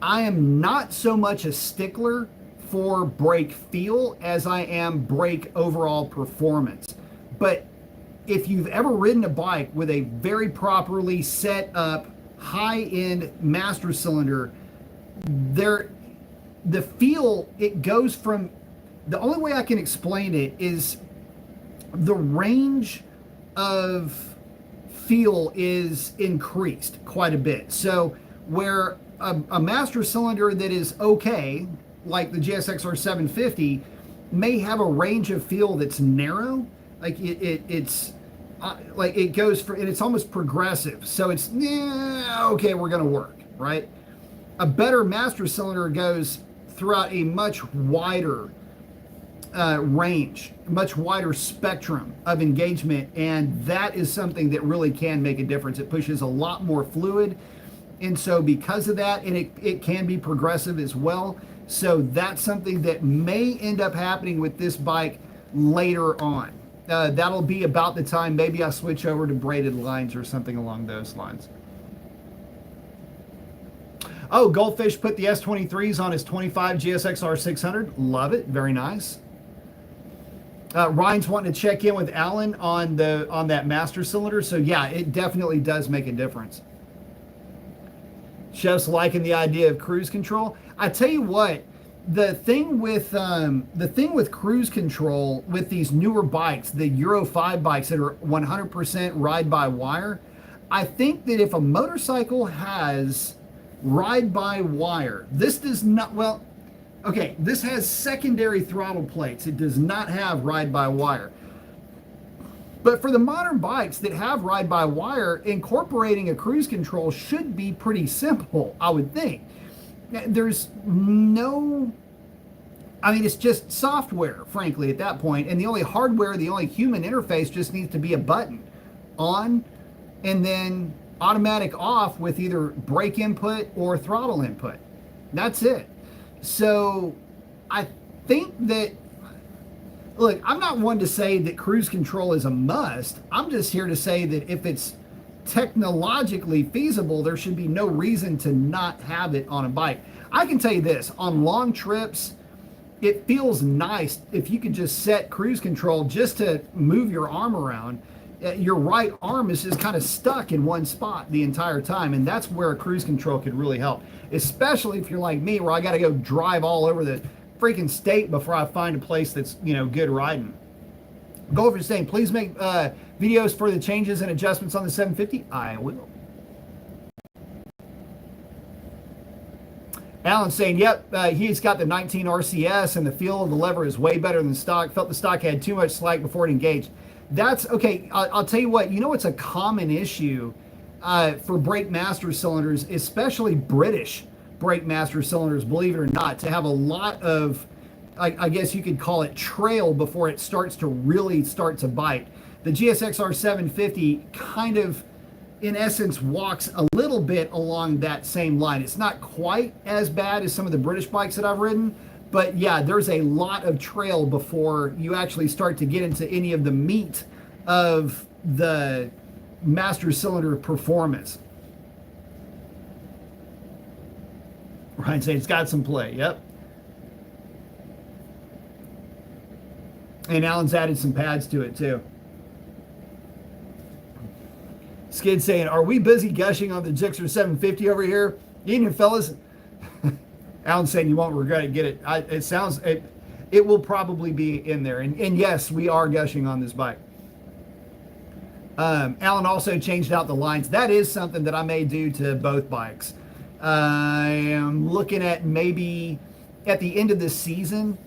I am not so much a stickler for brake feel as I am brake overall performance. But if you've ever ridden a bike with a very properly set up high-end master cylinder, the feel, it goes from, the only way I can explain it is the range of feel is increased quite a bit. So where a master cylinder that is okay, like the GSXR 750, may have a range of feel that's narrow, like it's like it goes for, and it's almost progressive. So it's, okay, we're going to work, right? A better master cylinder goes throughout a much wider range, much wider spectrum of engagement, and that is something that really can make a difference. It pushes a lot more fluid, and so because of that, and it can be progressive as well. So that's something that may end up happening with this bike later on. That'll be about the time maybe I switch over to braided lines or something along those lines. Oh, Goldfish put the S23s on his 25 GSXR 600. Love it. Very nice. Ryan's wanting to check in with Alan on that master cylinder. So yeah, it definitely does make a difference. Chef's liking the idea of cruise control. I tell you what, the thing with cruise control with these newer bikes, the Euro 5 bikes that are 100% ride-by-wire, I think that if a motorcycle has ride-by-wire, this does not, well, okay, this has secondary throttle plates. It does not have ride-by-wire. But for the modern bikes that have ride-by-wire, incorporating a cruise control should be pretty simple, I would think. There's no, I mean, it's just software, frankly, at that point. And the only hardware, the only human interface just needs to be a button on and then automatic off with either brake input or throttle input. That's it. So I think that, look, I'm not one to say that cruise control is a must. I'm just here to say that if it's technologically feasible, there should be no reason to not have it on a bike. I can tell you this, on long trips, it feels nice if you could just set cruise control just to move your arm around. Your right arm is just kind of stuck in one spot the entire time, and that's where a cruise control could really help, especially if you're like me, where I got to go drive all over the freaking state before I find a place that's, good riding. Goldfish saying, please make videos for the changes and adjustments on the 750. I will. Alan saying, yep, he's got the 19 RCS and the feel of the lever is way better than stock. Felt the stock had too much slack before it engaged. That's okay. I'll tell you what, it's a common issue for brake master cylinders, especially British brake master cylinders, believe it or not, to have a lot of, I guess you could call it trail before it starts to really start to bite. The GSXR 750 kind of, in essence, walks a little bit along that same line. It's not quite as bad as some of the British bikes that I've ridden, but yeah, there's a lot of trail before you actually start to get into any of the meat of the master cylinder performance. Ryan saying it's got some play. Yep. And Alan's added some pads to it too. Skid saying, are we busy gushing on the GSXR 750 over here? Evening, fellas. Alan saying you won't regret it. Get it. It sounds, it will probably be in there. And yes, we are gushing on this bike. Alan also changed out the lines. That is something that I may do to both bikes. I am looking at maybe at the end of the season,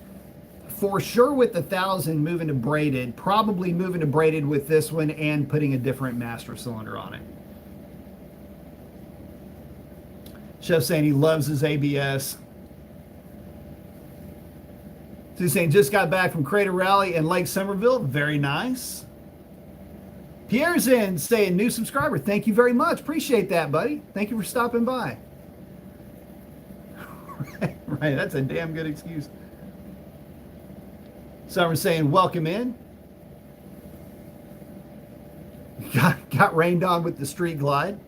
for sure with the 1000 moving to braided, probably moving to braided with this one and putting a different master cylinder on it. Chef saying he loves his ABS. So he's saying just got back from Crater Rally in Lake Somerville. Very nice. Pierre's in saying new subscriber. Thank you very much. Appreciate that, buddy. Thank you for stopping by. Right, that's a damn good excuse. Summer's saying welcome in. Got rained on with the Street Glide.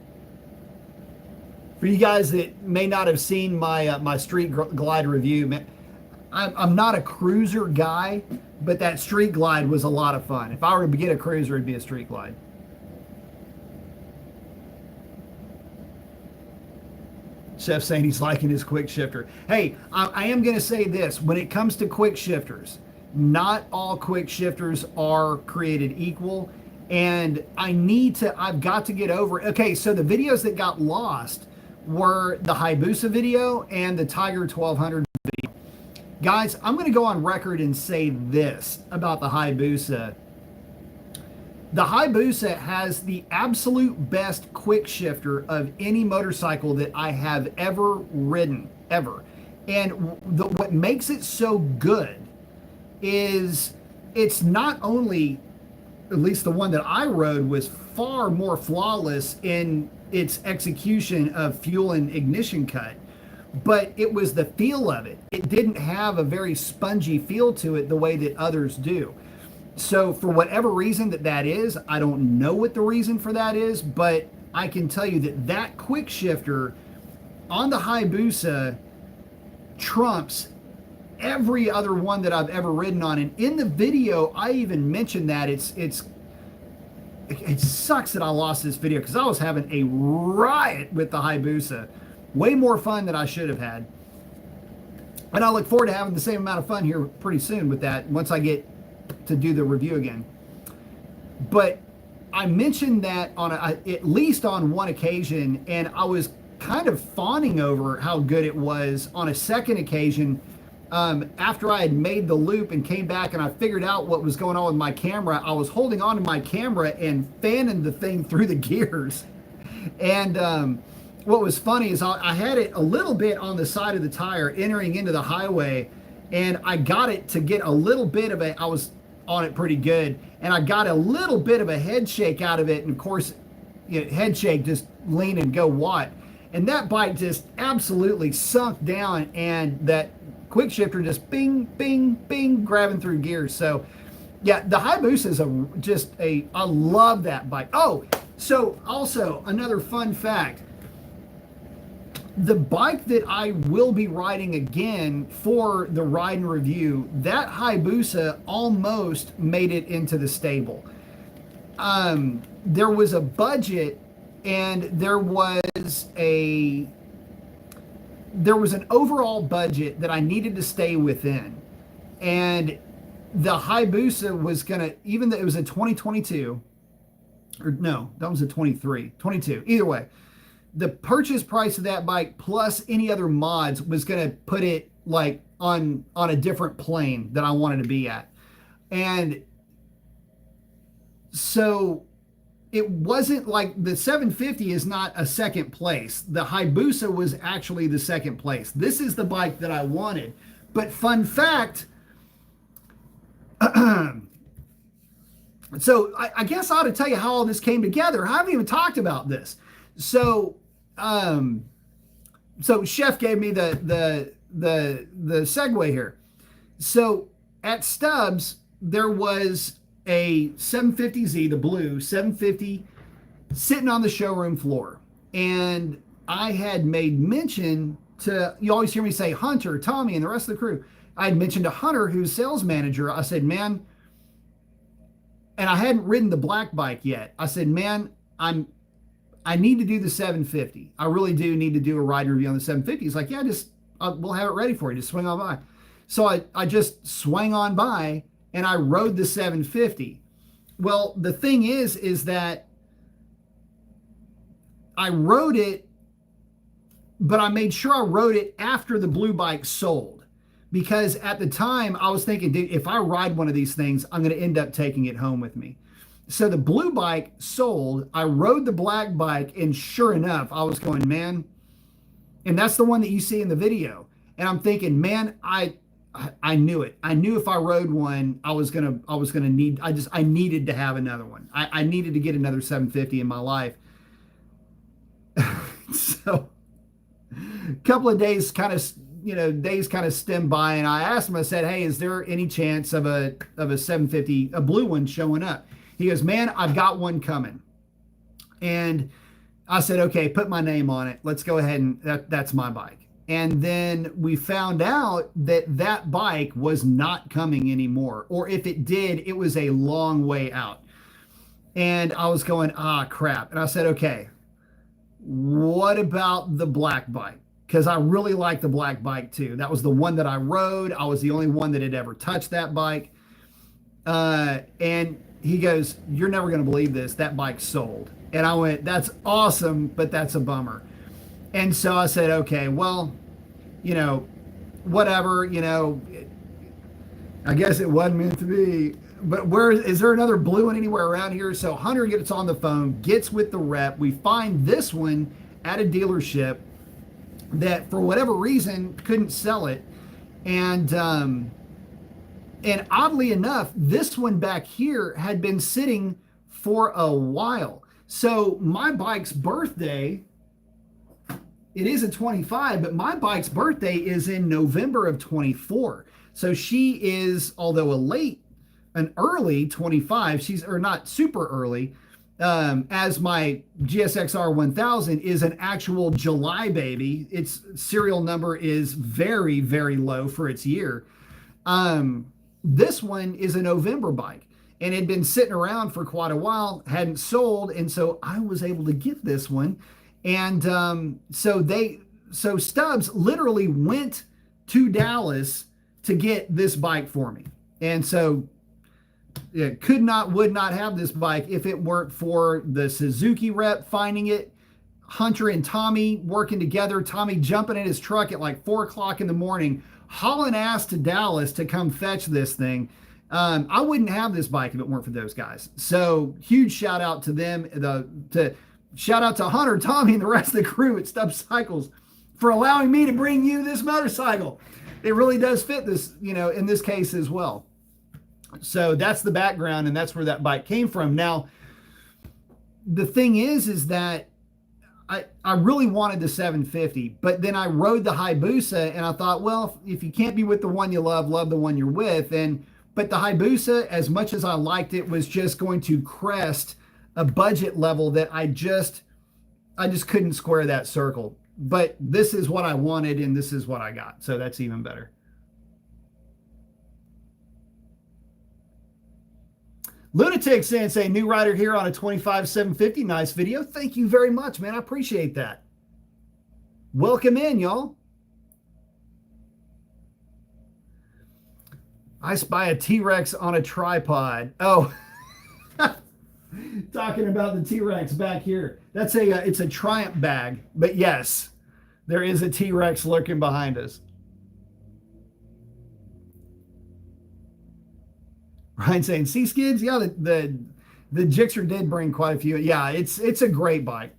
For you guys that may not have seen my my Street Glide review, man, I'm not a cruiser guy, but that Street Glide was a lot of fun. If I were to get a cruiser, it'd be a Street Glide. Chef saying he's liking his quick shifter. Hey, I am going to say this. When it comes to quick shifters, not all quick shifters are created equal. And I've got to get over it. Okay, so the videos that got lost were the Hayabusa video and the Tiger 1200 video. Guys, I'm going to go on record and say this about the Hayabusa. The Hayabusa has the absolute best quick shifter of any motorcycle that I have ever ridden, ever. And what makes it so good is it's not only, at least the one that I rode, was far more flawless in its execution of fuel and ignition cut, but it was the feel of it. It didn't have a very spongy feel to it the way that others do. So for whatever reason that is, I don't know what the reason for that is, but I can tell you that quick shifter on the Hayabusa trumps every other one that I've ever ridden on. And in the video, I even mentioned that it sucks that I lost this video because I was having a riot with the Hayabusa. Way more fun than I should have had. And I look forward to having the same amount of fun here pretty soon with that once I get to do the review again. But I mentioned that on at least on one occasion, and I was kind of fawning over how good it was on a second occasion. After I had made the loop and came back and I figured out what was going on with my camera, I was holding on to my camera and fanning the thing through the gears. And what was funny is I had it a little bit on the side of the tire entering into the highway, and I got it to get a little bit of I was on it pretty good, and I got a little bit of a head shake out of it. And of course, head shake, just lean and go watt. And that bike just absolutely sunk down, and that quick shifter just bing, bing, bing, grabbing through gears. So yeah, the Hayabusa is I love that bike. Oh, so also another fun fact, the bike that I will be riding again for the ride and review, that Hayabusa almost made it into the stable. There was a budget, and there was an overall budget that I needed to stay within. And the Hayabusa was gonna, even though it was a 2022, or no, that was a 22, either way, the purchase price of that bike plus any other mods was going to put it like on a different plane that I wanted to be at. And so it wasn't like the 750 is not a second place. The Hayabusa was actually the second place. This is the bike that I wanted. But fun fact, so I guess I ought to tell you how all this came together. I haven't even talked about this. So Chef gave me the segue here. So at Stubbs, there was a 750Z, the blue 750, sitting on the showroom floor. And I had made mention to, you always hear me say Hunter, Tommy, and the rest of the crew. I had mentioned to Hunter, who's sales manager. I said, man, and I hadn't ridden the black bike yet. I said, man, I need to do the 750. I really do need to do a ride review on the 750. He's like, yeah, we'll have it ready for you. Just swing on by. So I just swang on by and I rode the 750. Well, the thing is that I rode it, but I made sure I rode it after the blue bike sold, because at the time I was thinking, dude, if I ride one of these things, I'm going to end up taking it home with me. So the blue bike sold, I rode the black bike, and sure enough, I was going, man, And that's the one that you see in the video. And I'm thinking, man, I knew it. I knew if I rode one, I was gonna need. I needed to have another one. I needed to get another 750 in my life. So a couple of days kind of stemmed by, and I asked him. I said, hey, is there any chance of a 750, a blue one showing up? He goes, man, I've got one coming. And I said, okay, put my name on it. Let's go ahead and that's my bike. And then we found out that that bike was not coming anymore. Or if it did, it was a long way out. And I was going, crap. And I said, okay, what about the black bike? Because I really like the black bike too. That was the one that I rode. I was the only one that had ever touched that bike. And he goes, you're never going to believe this. That bike sold. And I went, that's awesome, but that's a bummer. And so I said, okay, well, whatever, I guess it wasn't meant to be. But is there another blue one anywhere around here? So Hunter gets on the phone, gets with the rep. We find this one at a dealership that for whatever reason couldn't sell it. And oddly enough, this one back here had been sitting for a while. So my bike's birthday, it is a 25, but my bike's birthday is in November of 24. So she is, although an early 25, she's, or not super early, as my GSXR 1000 is an actual July baby. Its serial number is very, very low for its year. This one is a November bike and had been sitting around for quite a while, hadn't sold. And so I was able to get this one. And so Stubbs literally went to Dallas to get this bike for me. And so would not have this bike if it weren't for the Suzuki rep finding it, Hunter and Tommy working together, Tommy jumping in his truck at like 4 o'clock in the morning, hauling ass to Dallas to come fetch this thing. I wouldn't have this bike if it weren't for those guys. So huge shout out to them, shout out to Hunter, Tommy, and the rest of the crew at Stubbs Cycles for allowing me to bring you this motorcycle. It really does fit this, in this case as well. So that's the background, and that's where that bike came from. Now, the thing is that I really wanted the 750, but then I rode the Hayabusa, and I thought, well, if you can't be with the one you love the one you're with. But the Hayabusa, as much as I liked it, was just going to crest a budget level that I just couldn't square that circle. But this is what I wanted, and this is what I got. So that's even better. Lunatic Sensei, new rider here on a 25 750. Nice video. Thank you very much, man. I appreciate that. Welcome in, y'all. I spy a T-Rex on a tripod. Oh, talking about the T-Rex back here. That's it's a Triumph bag, but yes, there is a T-Rex lurking behind us. Ryan saying, see skids? Yeah, the Gixxer did bring quite a few. Yeah, it's a great bike.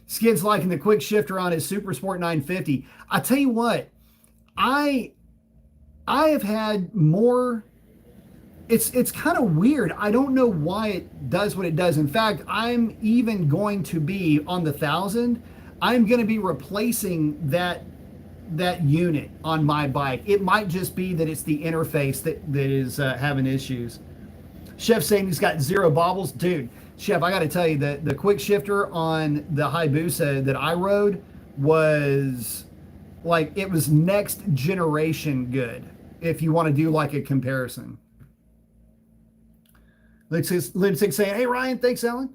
Skids liking the quick shifter on his Super Sport 950. I tell you what, I have had more. It's kind of weird. I don't know why it does what it does. In fact, I'm even going to be on the 1000. I'm going to be replacing that unit on my bike. It might just be that it's the interface that is having issues. Chef saying he's got zero bobbles. Dude, Chef, I got to tell you that the quick shifter on the Hayabusa that I rode was like, it was next generation good, if you want to do like a comparison. Lipstick saying, hey Ryan, thanks Alan.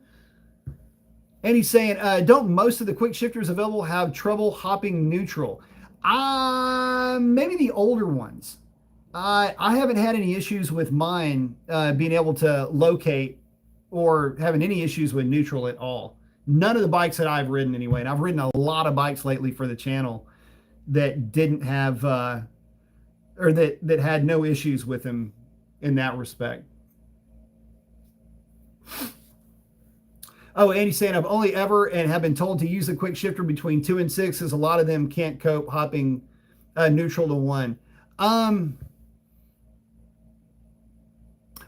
And he's saying, don't most of the quick shifters available have trouble hopping neutral? Maybe the older ones. I haven't had any issues with mine being able to locate or having any issues with neutral at all. None of the bikes that I've ridden anyway, and I've ridden a lot of bikes lately for the channel that didn't have or that had no issues with them in that respect. Oh, Andy saying I've only ever and have been told to use the quick shifter between 2 and 6, as a lot of them can't cope hopping neutral to one. Um,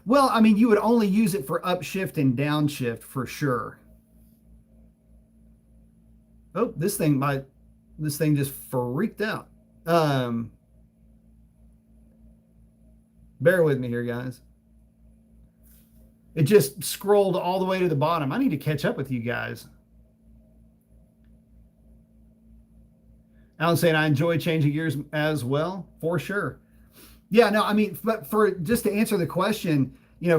well, I mean, you would only use it for upshift and downshift for sure. Oh, this thing just freaked out. Um, bear with me here, guys. It just scrolled all the way to the bottom. I need to catch up with you guys. Alan saying I enjoy changing gears as well, for sure. Yeah, no, I mean, but for just to answer the question,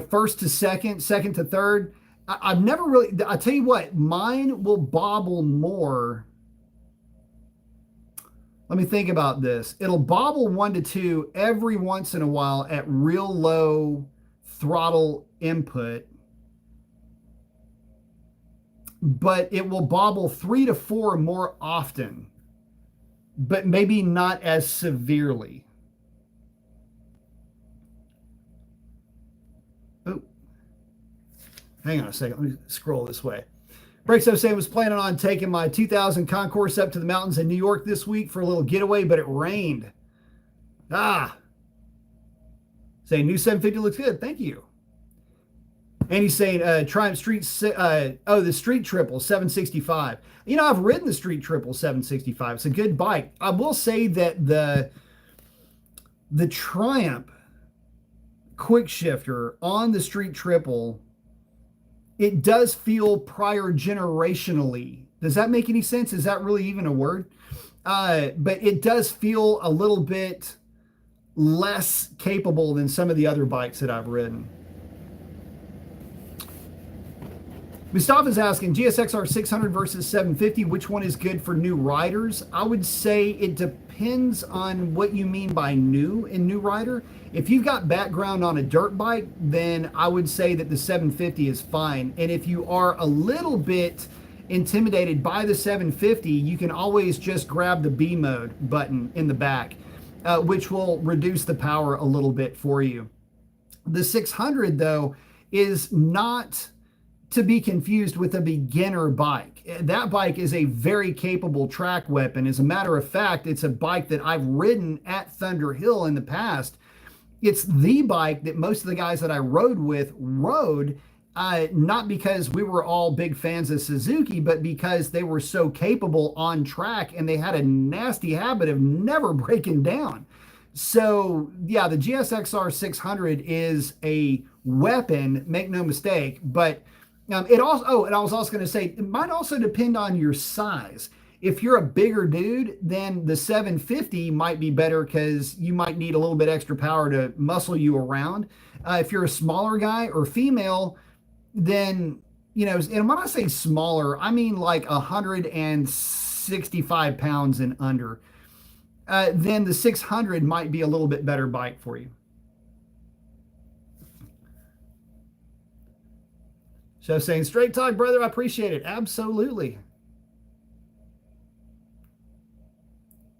first to second, second to third, I've never really. I tell you what, mine will bobble more. Let me think about this. It'll bobble 1 to 2 every once in a while at real low throttle input, but it will bobble 3 to 4 more often, but maybe not as severely. Oh, hang on a second. Let me scroll this way. Breaks up saying was planning on taking my 2000 concourse up to the mountains in New York this week for a little getaway, but it rained. Saying new 750 looks good. Thank you. And he's saying Triumph Street, the Street Triple 765. I've ridden the Street Triple 765. It's a good bike. I will say that the Triumph quick shifter on the Street Triple, it does feel prior generationally. Does that make any sense? Is that really even a word? But it does feel a little bit less capable than some of the other bikes that I've ridden. Mustafa's asking, GSXR 600 versus 750, which one is good for new riders? I would say it depends on what you mean by new and new rider. If you've got background on a dirt bike, then I would say that the 750 is fine. And if you are a little bit intimidated by the 750, you can always just grab the B mode button in the back, which will reduce the power a little bit for you. The 600, though, is not to be confused with a beginner bike. That bike is a very capable track weapon. As a matter of fact, it's a bike that I've ridden at Thunder Hill in the past. It's the bike that most of the guys that I rode with rode, not because we were all big fans of Suzuki, but because they were so capable on track and they had a nasty habit of never breaking down. So yeah, the GSXR 600 is a weapon, make no mistake, but it also, oh, and I was also going to say, it might also depend on your size. If you're a bigger dude, then the 750 might be better because you might need a little bit extra power to muscle you around. If you're a smaller guy or female, then, and when I say smaller, I mean like 165 pounds and under, then the 600 might be a little bit better bike for you. So saying, straight talk, brother, I appreciate it. Absolutely.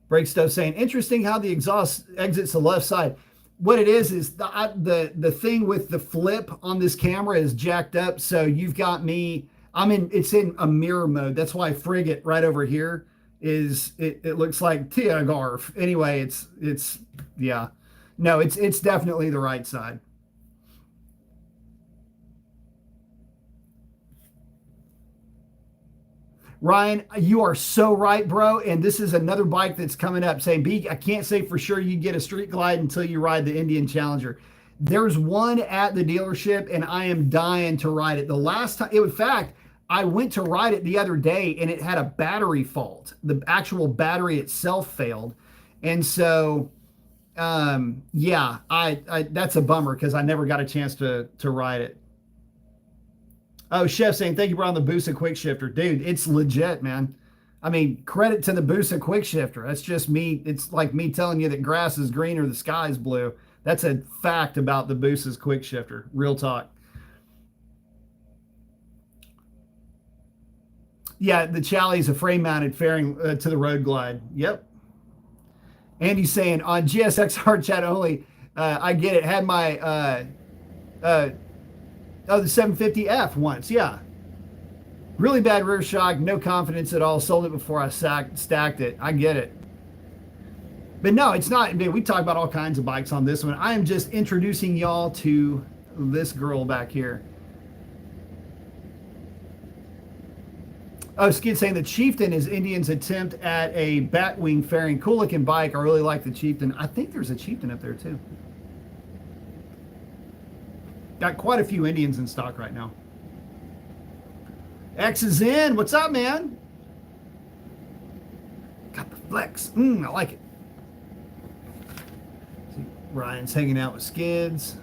Break stuff saying, interesting how the exhaust exits the left side. What it is the thing with the flip on this camera is jacked up. So you've got me, it's in a mirror mode. That's why Frigate right over here it looks like Tiagarf. Anyway, yeah. No, it's definitely the right side. Ryan, you are so right, bro. And this is another bike that's coming up saying, B, I can't say for sure you get a Street Glide until you ride the Indian Challenger. There's one at the dealership and I am dying to ride it. The last time, in fact, I went to ride it the other day and it had a battery fault. The actual battery itself failed. And so, yeah, I that's a bummer because I never got a chance to ride it. Oh, Chef saying, thank you, bro, on the Busa quick shifter. Dude, it's legit, man. I mean, credit to the Busa quick shifter. That's just me. It's like me telling you that grass is green or the sky is blue. That's a fact about the Busa's quick shifter. Real talk. Yeah, the Chally is a frame-mounted fairing to the Road Glide. Yep. Andy's saying, on GSXR chat only, I get it. Had my... the 750F once, yeah. Really bad rear shock, no confidence at all. Sold it before I stacked it. I get it. But no, it's not. I mean, we talk about all kinds of bikes on this one. I am just introducing y'all to this girl back here. Oh, Skid saying the Chieftain is Indian's attempt at a batwing fairing. Cool looking bike. I really like the Chieftain. I think there's a Chieftain up there too. Got quite a few Indians in stock right now. X is in. What's up, man? Got the flex. I like it. See, Ryan's hanging out with Skids.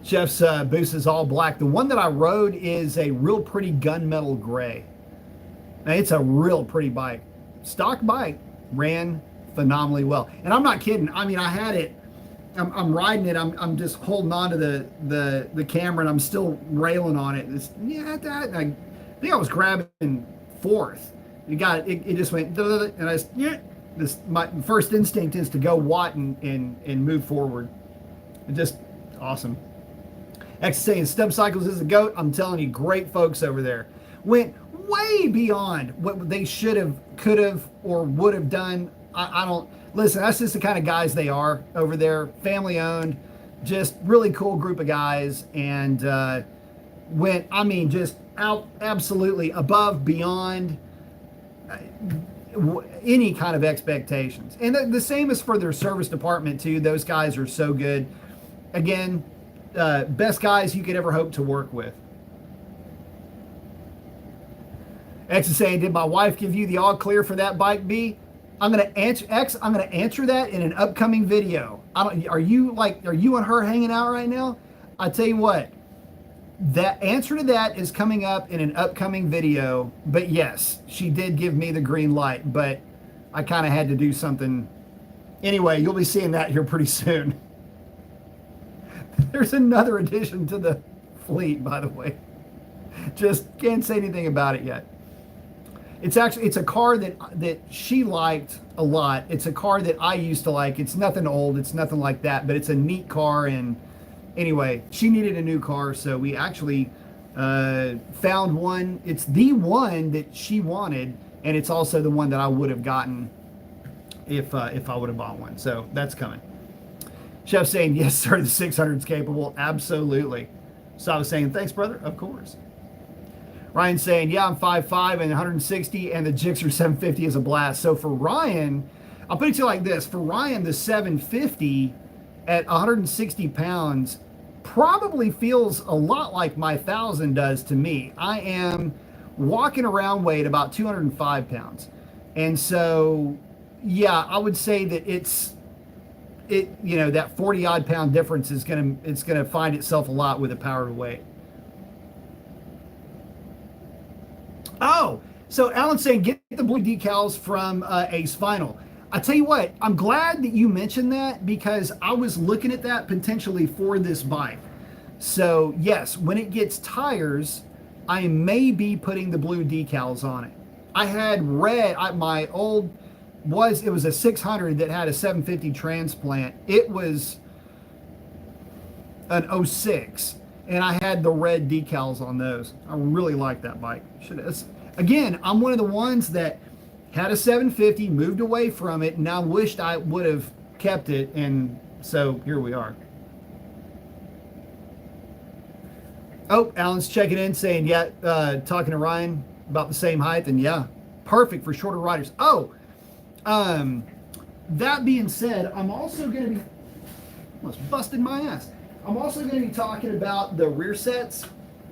Jeff's boost is all black. The one that I rode is a real pretty gunmetal gray. Now, it's a real pretty bike. Stock bike. Ran phenomenally well. And I'm not kidding. I mean, I had it. I'm riding it. I'm just holding on to the camera, and I'm still railing on it. I think I was grabbing fourth. It just went, and I just, my first instinct is to go watt and move forward. It just awesome. X saying Stub Cycles is the GOAT. I'm telling you, great folks over there. Went way beyond what they should have, could have, or would have done. I don't, listen, that's just the kind of guys they are over there. Family owned, just really cool group of guys. And went, I mean, just out absolutely above, beyond any kind of expectations. And the same is for their service department too. Those guys are so good. Again, best guys you could ever hope to work with. X is saying, did my wife give you the all clear for that bike, B? I'm gonna answer X. I'm gonna answer that in an upcoming video. Are you and her hanging out right now? I tell you what, that answer to that is coming up in an upcoming video. But yes, she did give me the green light, but I kind of had to do something. Anyway, you'll be seeing that here pretty soon. There's another addition to the fleet, by the way. Just can't say anything about it yet. It's a car that she liked a lot. It's a car that I used to like. It's nothing old. It's nothing like that, but it's a neat car. And anyway, she needed a new car, so we actually found one. It's the one that she wanted, and it's also the one that I would have gotten if I would have bought one. So that's coming. Chef saying, yes, sir, the 600 is capable. Absolutely. So I was saying, thanks, brother. Of course. Ryan saying, yeah, I'm 5'5" and 160, and the GSXR 750 is a blast. So for Ryan, I'll put it to you like this. For Ryan, the 750 at 160 pounds probably feels a lot like my 1000 does to me. I am walking around weight about 205 pounds. And so, yeah, I would say that that 40 odd pound difference is gonna find itself a lot with a power to weight. Oh, so Alan's saying get the blue decals from Ace Vinyl. I tell you what, I'm glad that you mentioned that, because I was looking at that potentially for this bike. So yes, when it gets tires, I may be putting the blue decals on it. I had red, my old it was a 600 that had a 750 transplant. It was an 06, and I had the red decals on those. I really like that bike. Again, I'm one of the ones that had a 750, moved away from it, and I wished I would have kept it, and so here we are. Oh, Alan's checking in saying, yeah, talking to Ryan about the same height, and yeah, perfect for shorter riders. Oh, that being said, I'm also going to be, almost busted my ass. I'm also going to be talking about the rear sets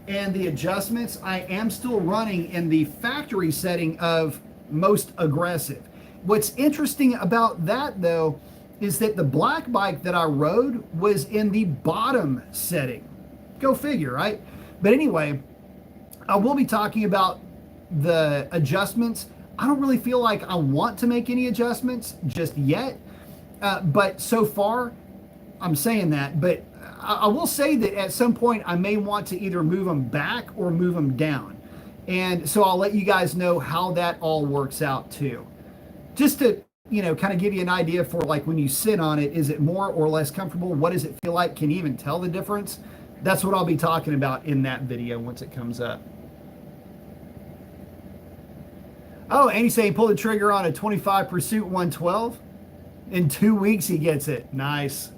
and the adjustments. I am still running in the factory setting of most aggressive. What's interesting about that, though, is that the black bike that I rode was in the bottom setting. Go figure, right? But anyway, I will be talking about the adjustments. I don't really feel like I want to make any adjustments just yet, but so far I'm saying that. But I will say that at some point I may want to either move them back or move them down, and so I'll let you guys know how that all works out too, just to kind of give you an idea for like when you sit on it, is it more or less comfortable? What does it feel like? Can you even tell the difference? That's what I'll be talking about in that video once it comes up. Oh, and he's saying he pulled the trigger on a 25 Pursuit 112. In 2 weeks, he gets it. Nice.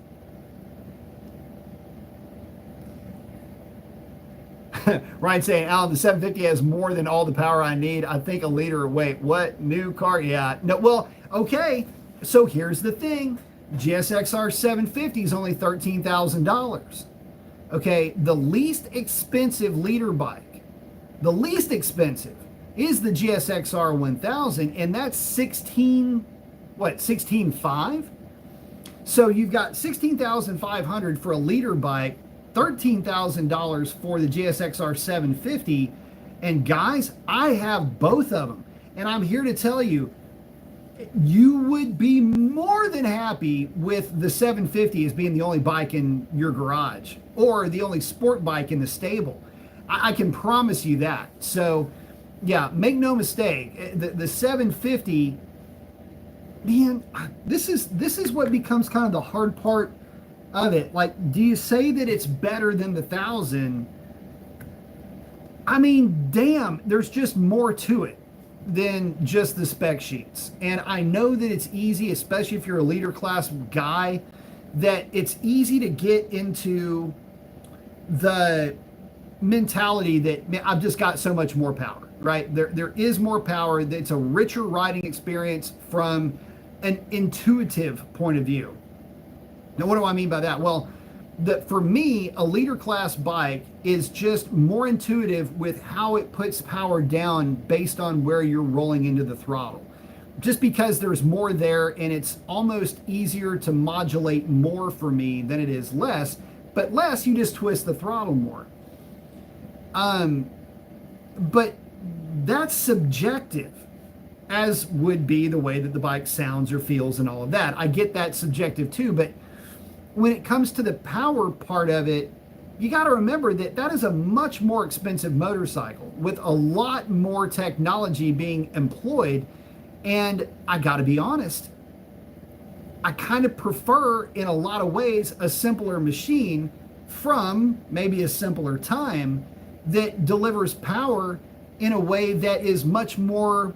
Ryan saying, Alan, the 750 has more than all the power I need. I think a liter. Wait, what? New car? Yeah. No. Well, okay. So here's the thing. GSXR 750 is only $13,000. Okay. The least expensive liter bike, the least expensive, is the GSXR 1000, and that's 16.5. So you've got 16,500 for a liter bike, $13,000 for the GSXR 750. And guys, I have both of them, and I'm here to tell you, you would be more than happy with the 750 as being the only bike in your garage or the only sport bike in the stable. I can promise you that. So yeah, make no mistake, the 750, man, this is what becomes kind of the hard part of it. Like, do you say that it's better than the 1000? I mean, damn, there's just more to it than just the spec sheets. And I know that it's easy, especially if you're a leader class guy, that it's easy to get into the mentality that, man, I've just got so much more power, right? There is more power. It's a richer riding experience from an intuitive point of view. Now, what do I mean by that? Well, for me, a leader class bike is just more intuitive with how it puts power down based on where you're rolling into the throttle. Just because there's more there, and it's almost easier to modulate more for me than it is less, but less, you just twist the throttle more. But that's subjective, as would be the way that the bike sounds or feels and all of that. I get that subjective too, but when it comes to the power part of it, you got to remember that that is a much more expensive motorcycle with a lot more technology being employed. And I got to be honest, I kind of prefer, in a lot of ways, a simpler machine from maybe a simpler time that delivers power in a way that is much more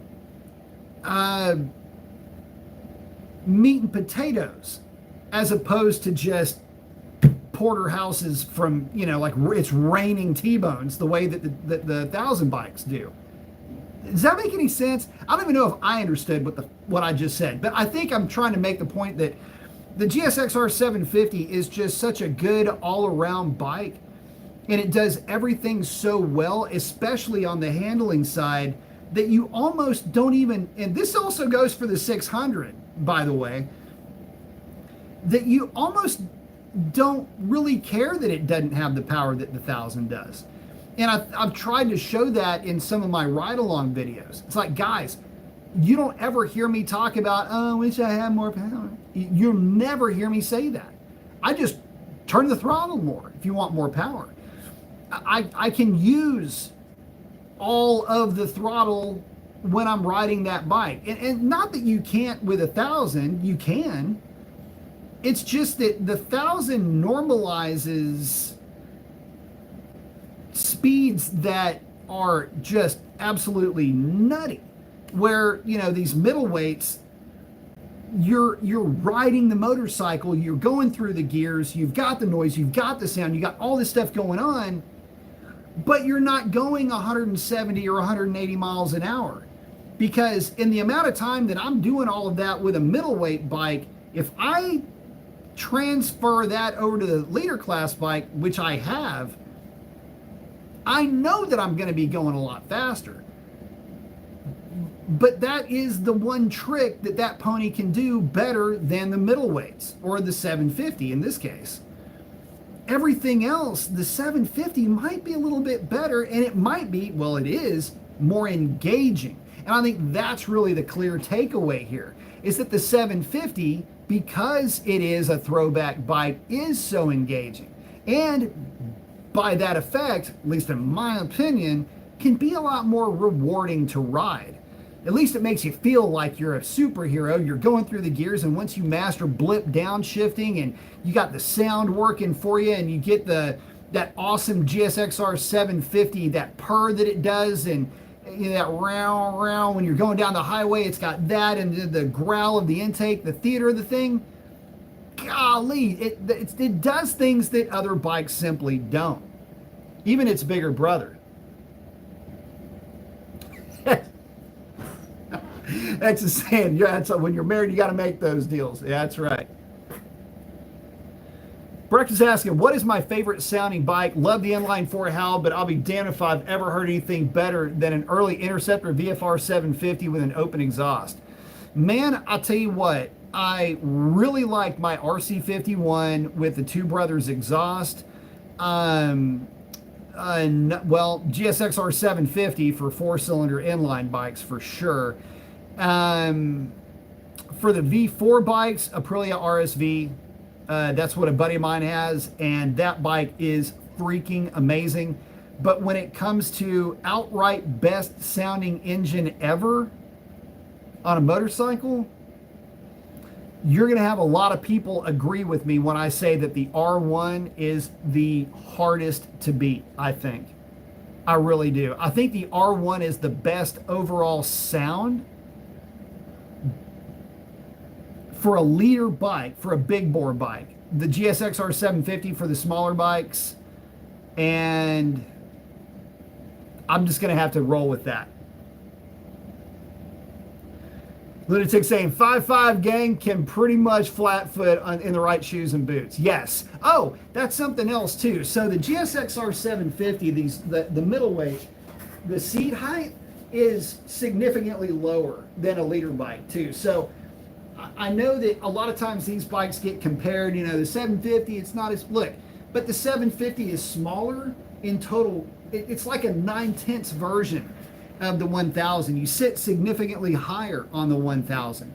meat and potatoes, as opposed to just porterhouses from, like it's raining T-bones the way that the 1000 bikes do. Does that make any sense? I don't even know if I understood what I just said, but I think I'm trying to make the point that the GSXR 750 is just such a good all-around bike, and it does everything so well, especially on the handling side, that you almost don't even, and this also goes for the 600, by the way, that you almost don't really care that it doesn't have the power that the 1000 does. And I've tried to show that in some of my ride-along videos. It's like, guys, you don't ever hear me talk about, oh, I wish I had more power. You'll never hear me say that. I just turn the throttle more if you want more power. I can use all of the throttle when I'm riding that bike. And not that you can't with a 1000, you can. It's just that the 1000 normalizes speeds that are just absolutely nutty, where these middleweights, you're riding the motorcycle, you're going through the gears, you've got the noise, you've got the sound, you got all this stuff going on, but you're not going 170 or 180 miles an hour, because in the amount of time that I'm doing all of that with a middleweight bike, if I transfer that over to the leader class bike, which I have, I know that I'm going to be going a lot faster. But that is the one trick that pony can do better than the middleweights, or the 750 in this case. Everything else, the 750 might be a little bit better, and it might be, well, it is more engaging. And I think that's really the clear takeaway here, is that the 750, because it is a throwback bike, is so engaging. And by that effect, at least in my opinion, can be a lot more rewarding to ride. At least it makes you feel like you're a superhero. You're going through the gears, and once you master blip downshifting and you got the sound working for you, and you get the that awesome GSXR 750, that purr that it does, and that round round when you're going down the highway, it's got that, and the growl of the intake, the theater of the thing. Golly, it does things that other bikes simply don't. Even its bigger brother. That's a saying. Yeah, that's when you're married, you got to make those deals. Yeah, that's right. Breck is asking, what is my favorite sounding bike? Love the inline 4 Hal, but I'll be damned if I've ever heard anything better than an early Interceptor VFR 750 with an open exhaust. Man, I'll tell you what, I really like my RC51 with the Two Brothers exhaust. Well, GSXR 750 for 4-cylinder inline bikes for sure. For the V4 bikes, Aprilia RSV. That's what a buddy of mine has, and that bike is freaking amazing. But when it comes to outright best sounding engine ever on a motorcycle, you're going to have a lot of people agree with me when I say that the R1 is the hardest to beat, I think. I really do. I think the R1 is the best overall sound for a leader bike, for a big bore bike. The GSXR 750 for the smaller bikes, and I'm just going to have to roll with that. Lunatic saying 5.5 gang can pretty much flat foot in the right shoes and boots. Yes. Oh, that's something else too. So the GSXR 750, the middleweight, the seat height is significantly lower than a leader bike too. So I know that a lot of times these bikes get compared, the 750, it's not as, look, but the 750 is smaller in total. It's like a 9/10 version of the 1000. You sit significantly higher on the 1000.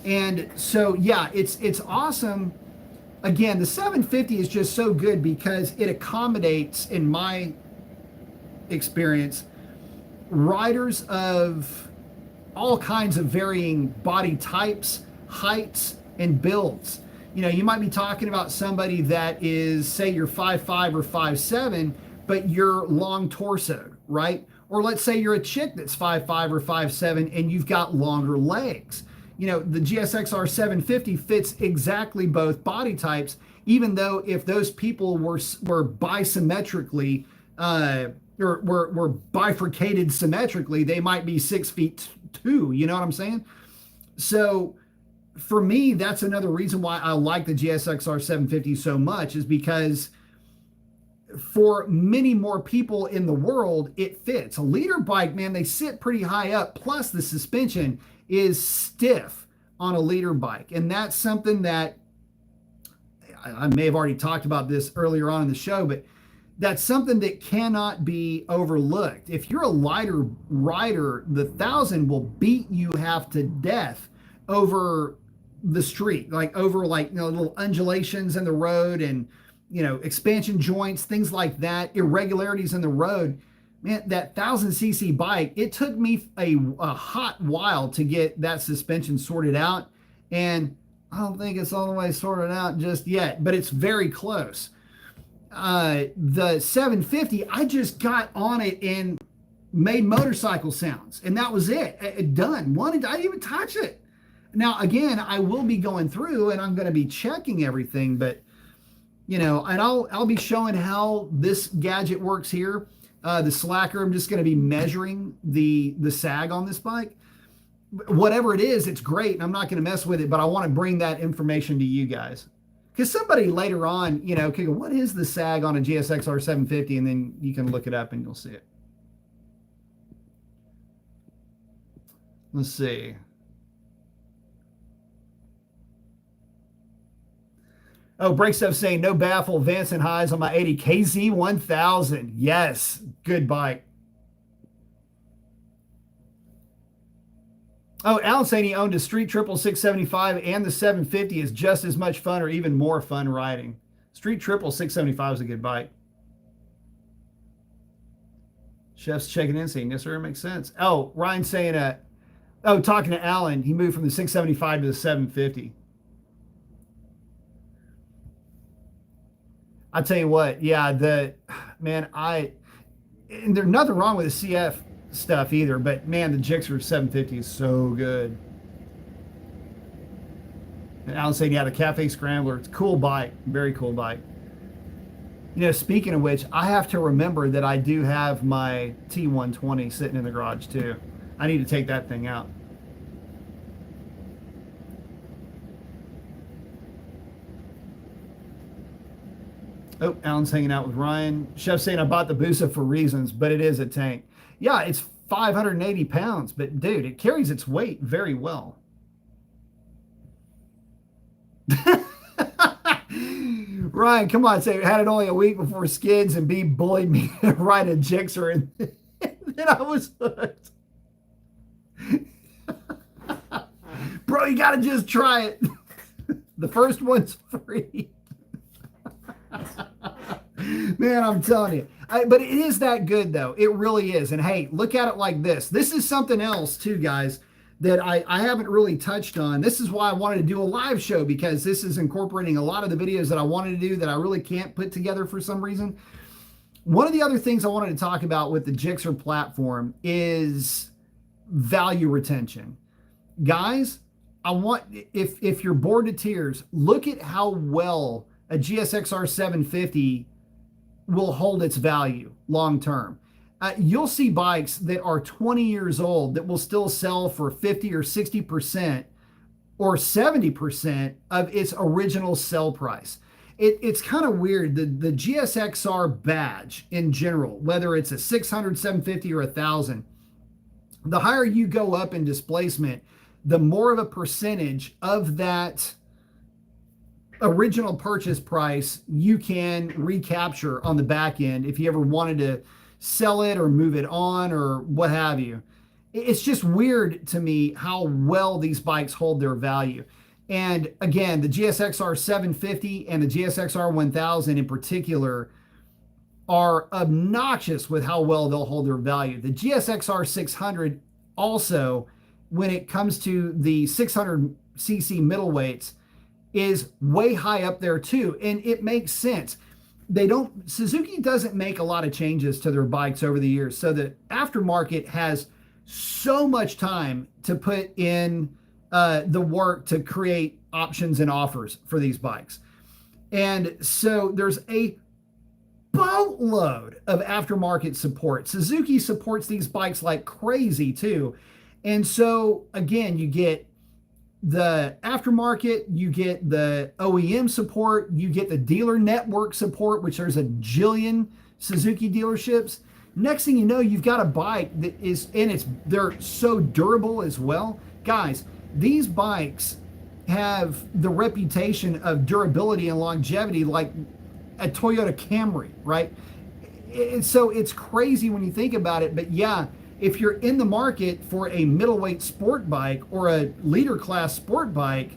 And so, yeah, it's awesome. Again, the 750 is just so good because it accommodates, in my experience, riders of all kinds of varying body types, heights, and builds. You might be talking about somebody that is, say you're 5'5" or 5'7", but you're long torso, right? Or let's say you're a chick that's 5'5" or 5'7", and you've got longer legs. The GSXR 750 fits exactly both body types, even though if those people were bisymmetrically, or were bifurcated symmetrically, they might be 6'2", you know what I'm saying? So for me, that's another reason why I like the GSXR 750 so much, is because for many more people in the world, it fits. A leader bike, man, they sit pretty high up, plus the suspension is stiff on a leader bike. And that's something that I may have already talked about this earlier on in the show, but that's something that cannot be overlooked. If you're a lighter rider, the 1000 will beat you half to death over the street, over little undulations in the road, and expansion joints, things like that, irregularities in the road. Man, that 1000cc bike, it took me a hot while to get that suspension sorted out, and I don't think it's all the way sorted out just yet, but it's very close. The 750, I just got on it and made motorcycle sounds, and that was it. Done. I didn't even touch it. Now, again, I will be going through and I'm going to be checking everything, but and I'll be showing how this gadget works here. The slacker, I'm just going to be measuring the sag on this bike. Whatever it is, it's great, and I'm not going to mess with it, but I want to bring that information to you guys. Because somebody later on, can go, what is the sag on a GSXR 750? And then you can look it up and you'll see it. Let's see. Oh, Break Stuff saying no baffle, Vance and highs on my 80 KZ 1000. Yes, good bike. Oh, Alan saying he owned a Street Triple 675 and the 750 is just as much fun or even more fun riding. Street Triple 675 is a good bike. Chef's checking in saying, yes, sir, it makes sense. Oh, Ryan saying, talking to Alan, he moved from the 675 to the 750. I tell you what, yeah, the man, and there's nothing wrong with the CF stuff either, but man, the GSXR 750 is so good. And Alan's saying, yeah, the Cafe Scrambler, it's a cool bike, very cool bike. You know, speaking of which, I have to remember that I do have my T120 sitting in the garage too. I need to take that thing out. Oh, Alan's hanging out with Ryan. Chef's saying I bought the Busa for reasons, but it is a tank. Yeah, it's 580 pounds, but dude, it carries its weight very well. Ryan, come on, say had it only a week before skids and B bullied me to ride a Gixxer and then I was hooked. Bro, you gotta just try it. The first one's free. Man, I'm telling you. But it is that good, though. It really is. And hey, look at it like this. This is something else, too, guys, that I haven't really touched on. This is why I wanted to do a live show, because this is incorporating a lot of the videos that I wanted to do that I really can't put together for some reason. One of the other things I wanted to talk about with the Gixxer platform is value retention. Guys, I want, if you're bored to tears, look at how well a GSXR 750 will hold its value long term. You'll see bikes that are 20 years old that will still sell for 50 or 60% or 70% of its original sell price. It's kind of weird. The GSXR badge in general, whether it's a 600, 750, or 1,000, the higher you go up in displacement, the more of a percentage of that original purchase price you can recapture on the back end if you ever wanted to sell it or move it on or what have you. It's just weird to me how well these bikes hold their value. And again, the GSXR 750 and the GSXR 1000 in particular are obnoxious with how well they'll hold their value. The GSXR 600 also, when it comes to the 600cc middleweights, is way high up there too. And it makes sense. Suzuki doesn't make a lot of changes to their bikes over the years. So the aftermarket has so much time to put in the work to create options and offers for these bikes. And so there's a boatload of aftermarket support. Suzuki supports these bikes like crazy too. And so again, you get the aftermarket, you get the OEM support, you get the dealer network support, which there's a jillion Suzuki dealerships. Next thing you know, you've got a bike that is, and they're so durable as well. Guys, these bikes have the reputation of durability and longevity like a Toyota Camry, right? So it's crazy when you think about it, but yeah, if you're in the market for a middleweight sport bike or a leader class sport bike,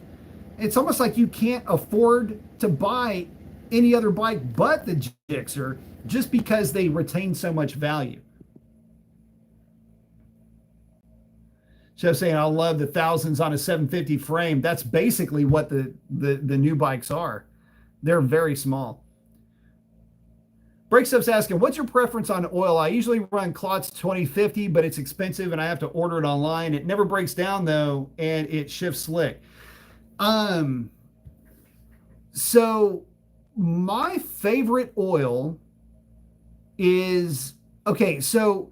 it's almost like you can't afford to buy any other bike but the Gixxer just because they retain so much value. So saying I love the thousands on a 750 frame. That's basically what the new bikes are. They're very small. Breakstup's asking, what's your preference on oil? I usually run Klotz 2050, but it's expensive and I have to order it online. It never breaks down though, and it shifts slick. So my favorite oil is, okay, so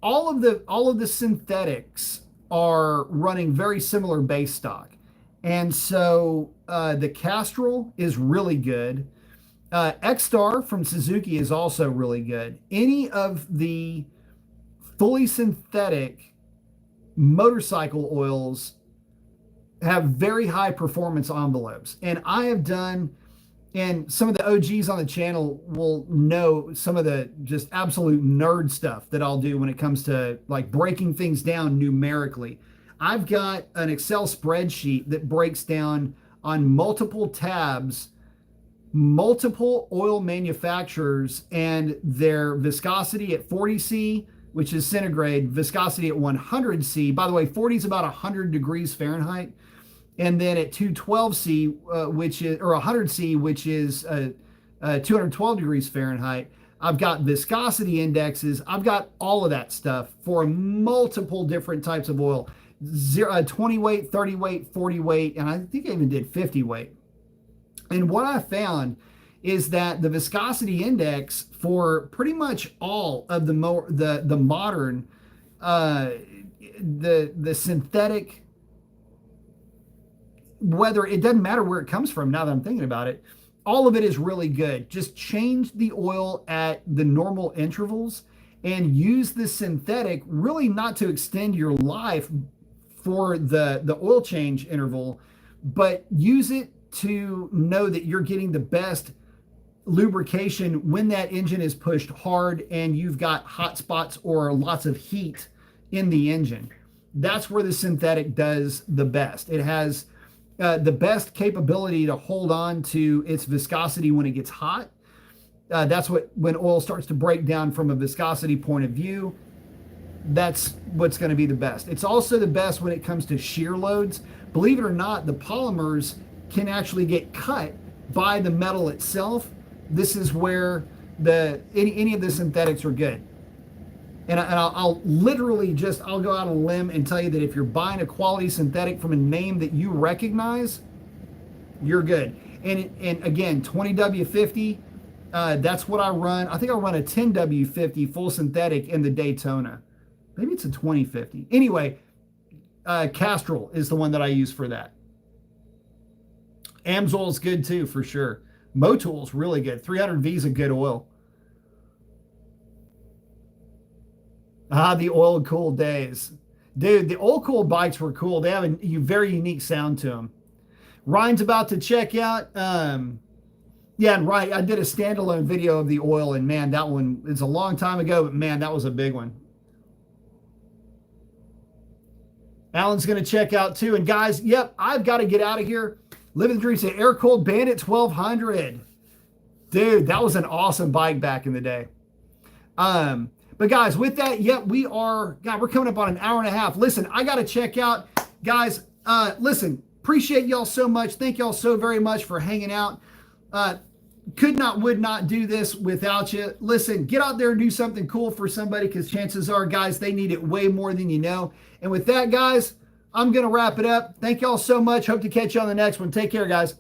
all of the synthetics are running very similar base stock. And so the Castrol is really good. X-Star from Suzuki is also really good. Any of the fully synthetic motorcycle oils have very high performance envelopes. And I have done, and some of the OGs on the channel will know some of the just absolute nerd stuff that I'll do when it comes to like breaking things down numerically. I've got an Excel spreadsheet that breaks down on multiple tabs multiple oil manufacturers and their viscosity at 40C, which is centigrade, viscosity at 100C. By the way, 40 is about 100 degrees Fahrenheit. And then at 212C, which is, or 100C, which is 212 degrees Fahrenheit. I've got viscosity indexes. I've got all of that stuff for multiple different types of oil. 20 weight, 30 weight, 40 weight, and I think I even did 50 weight. And what I found is that the viscosity index for pretty much all of the modern the synthetic, whether it doesn't matter where it comes from now that I'm thinking about it, all of it is really good. Just change the oil at the normal intervals and use the synthetic really not to extend your life for the oil change interval, but use it to know that you're getting the best lubrication when that engine is pushed hard and you've got hot spots or lots of heat in the engine. That's where the synthetic does the best. It has the best capability to hold on to its viscosity when it gets hot. That's when oil starts to break down from a viscosity point of view. That's what's going to be the best. It's also the best when it comes to shear loads. Believe it or not, the polymers can actually get cut by the metal itself. This is where any of the synthetics are good. And I'll literally I'll go out on a limb and tell you that if you're buying a quality synthetic from a name that you recognize, you're good. And again, 20W50, that's what I run. I think I run a 10W50 full synthetic in the Daytona. Maybe it's a 2050. Anyway, Castrol is the one that I use for that. Amsoil is good too, for sure. Motool's really good. 300V is a good oil. The oil-cooled days. Dude, the oil-cooled bikes were cool. They have a very unique sound to them. Ryan's about to check out. Yeah, and Ryan, I did a standalone video of the oil, and man, that one is a long time ago, but man, that was a big one. Alan's going to check out too. And guys, yep, I've got to get out of here. Living the Dream said Air Cooled Bandit 1200. Dude, that was an awesome bike back in the day. But guys, with that, yep, we're coming up on an hour and a half. Listen, I got to check out. Guys, listen, appreciate y'all so much. Thank y'all so very much for hanging out. Would not do this without you. Listen, get out there and do something cool for somebody, because chances are, guys, they need it way more than you know. And with that, guys, I'm going to wrap it up. Thank y'all so much. Hope to catch you on the next one. Take care, guys.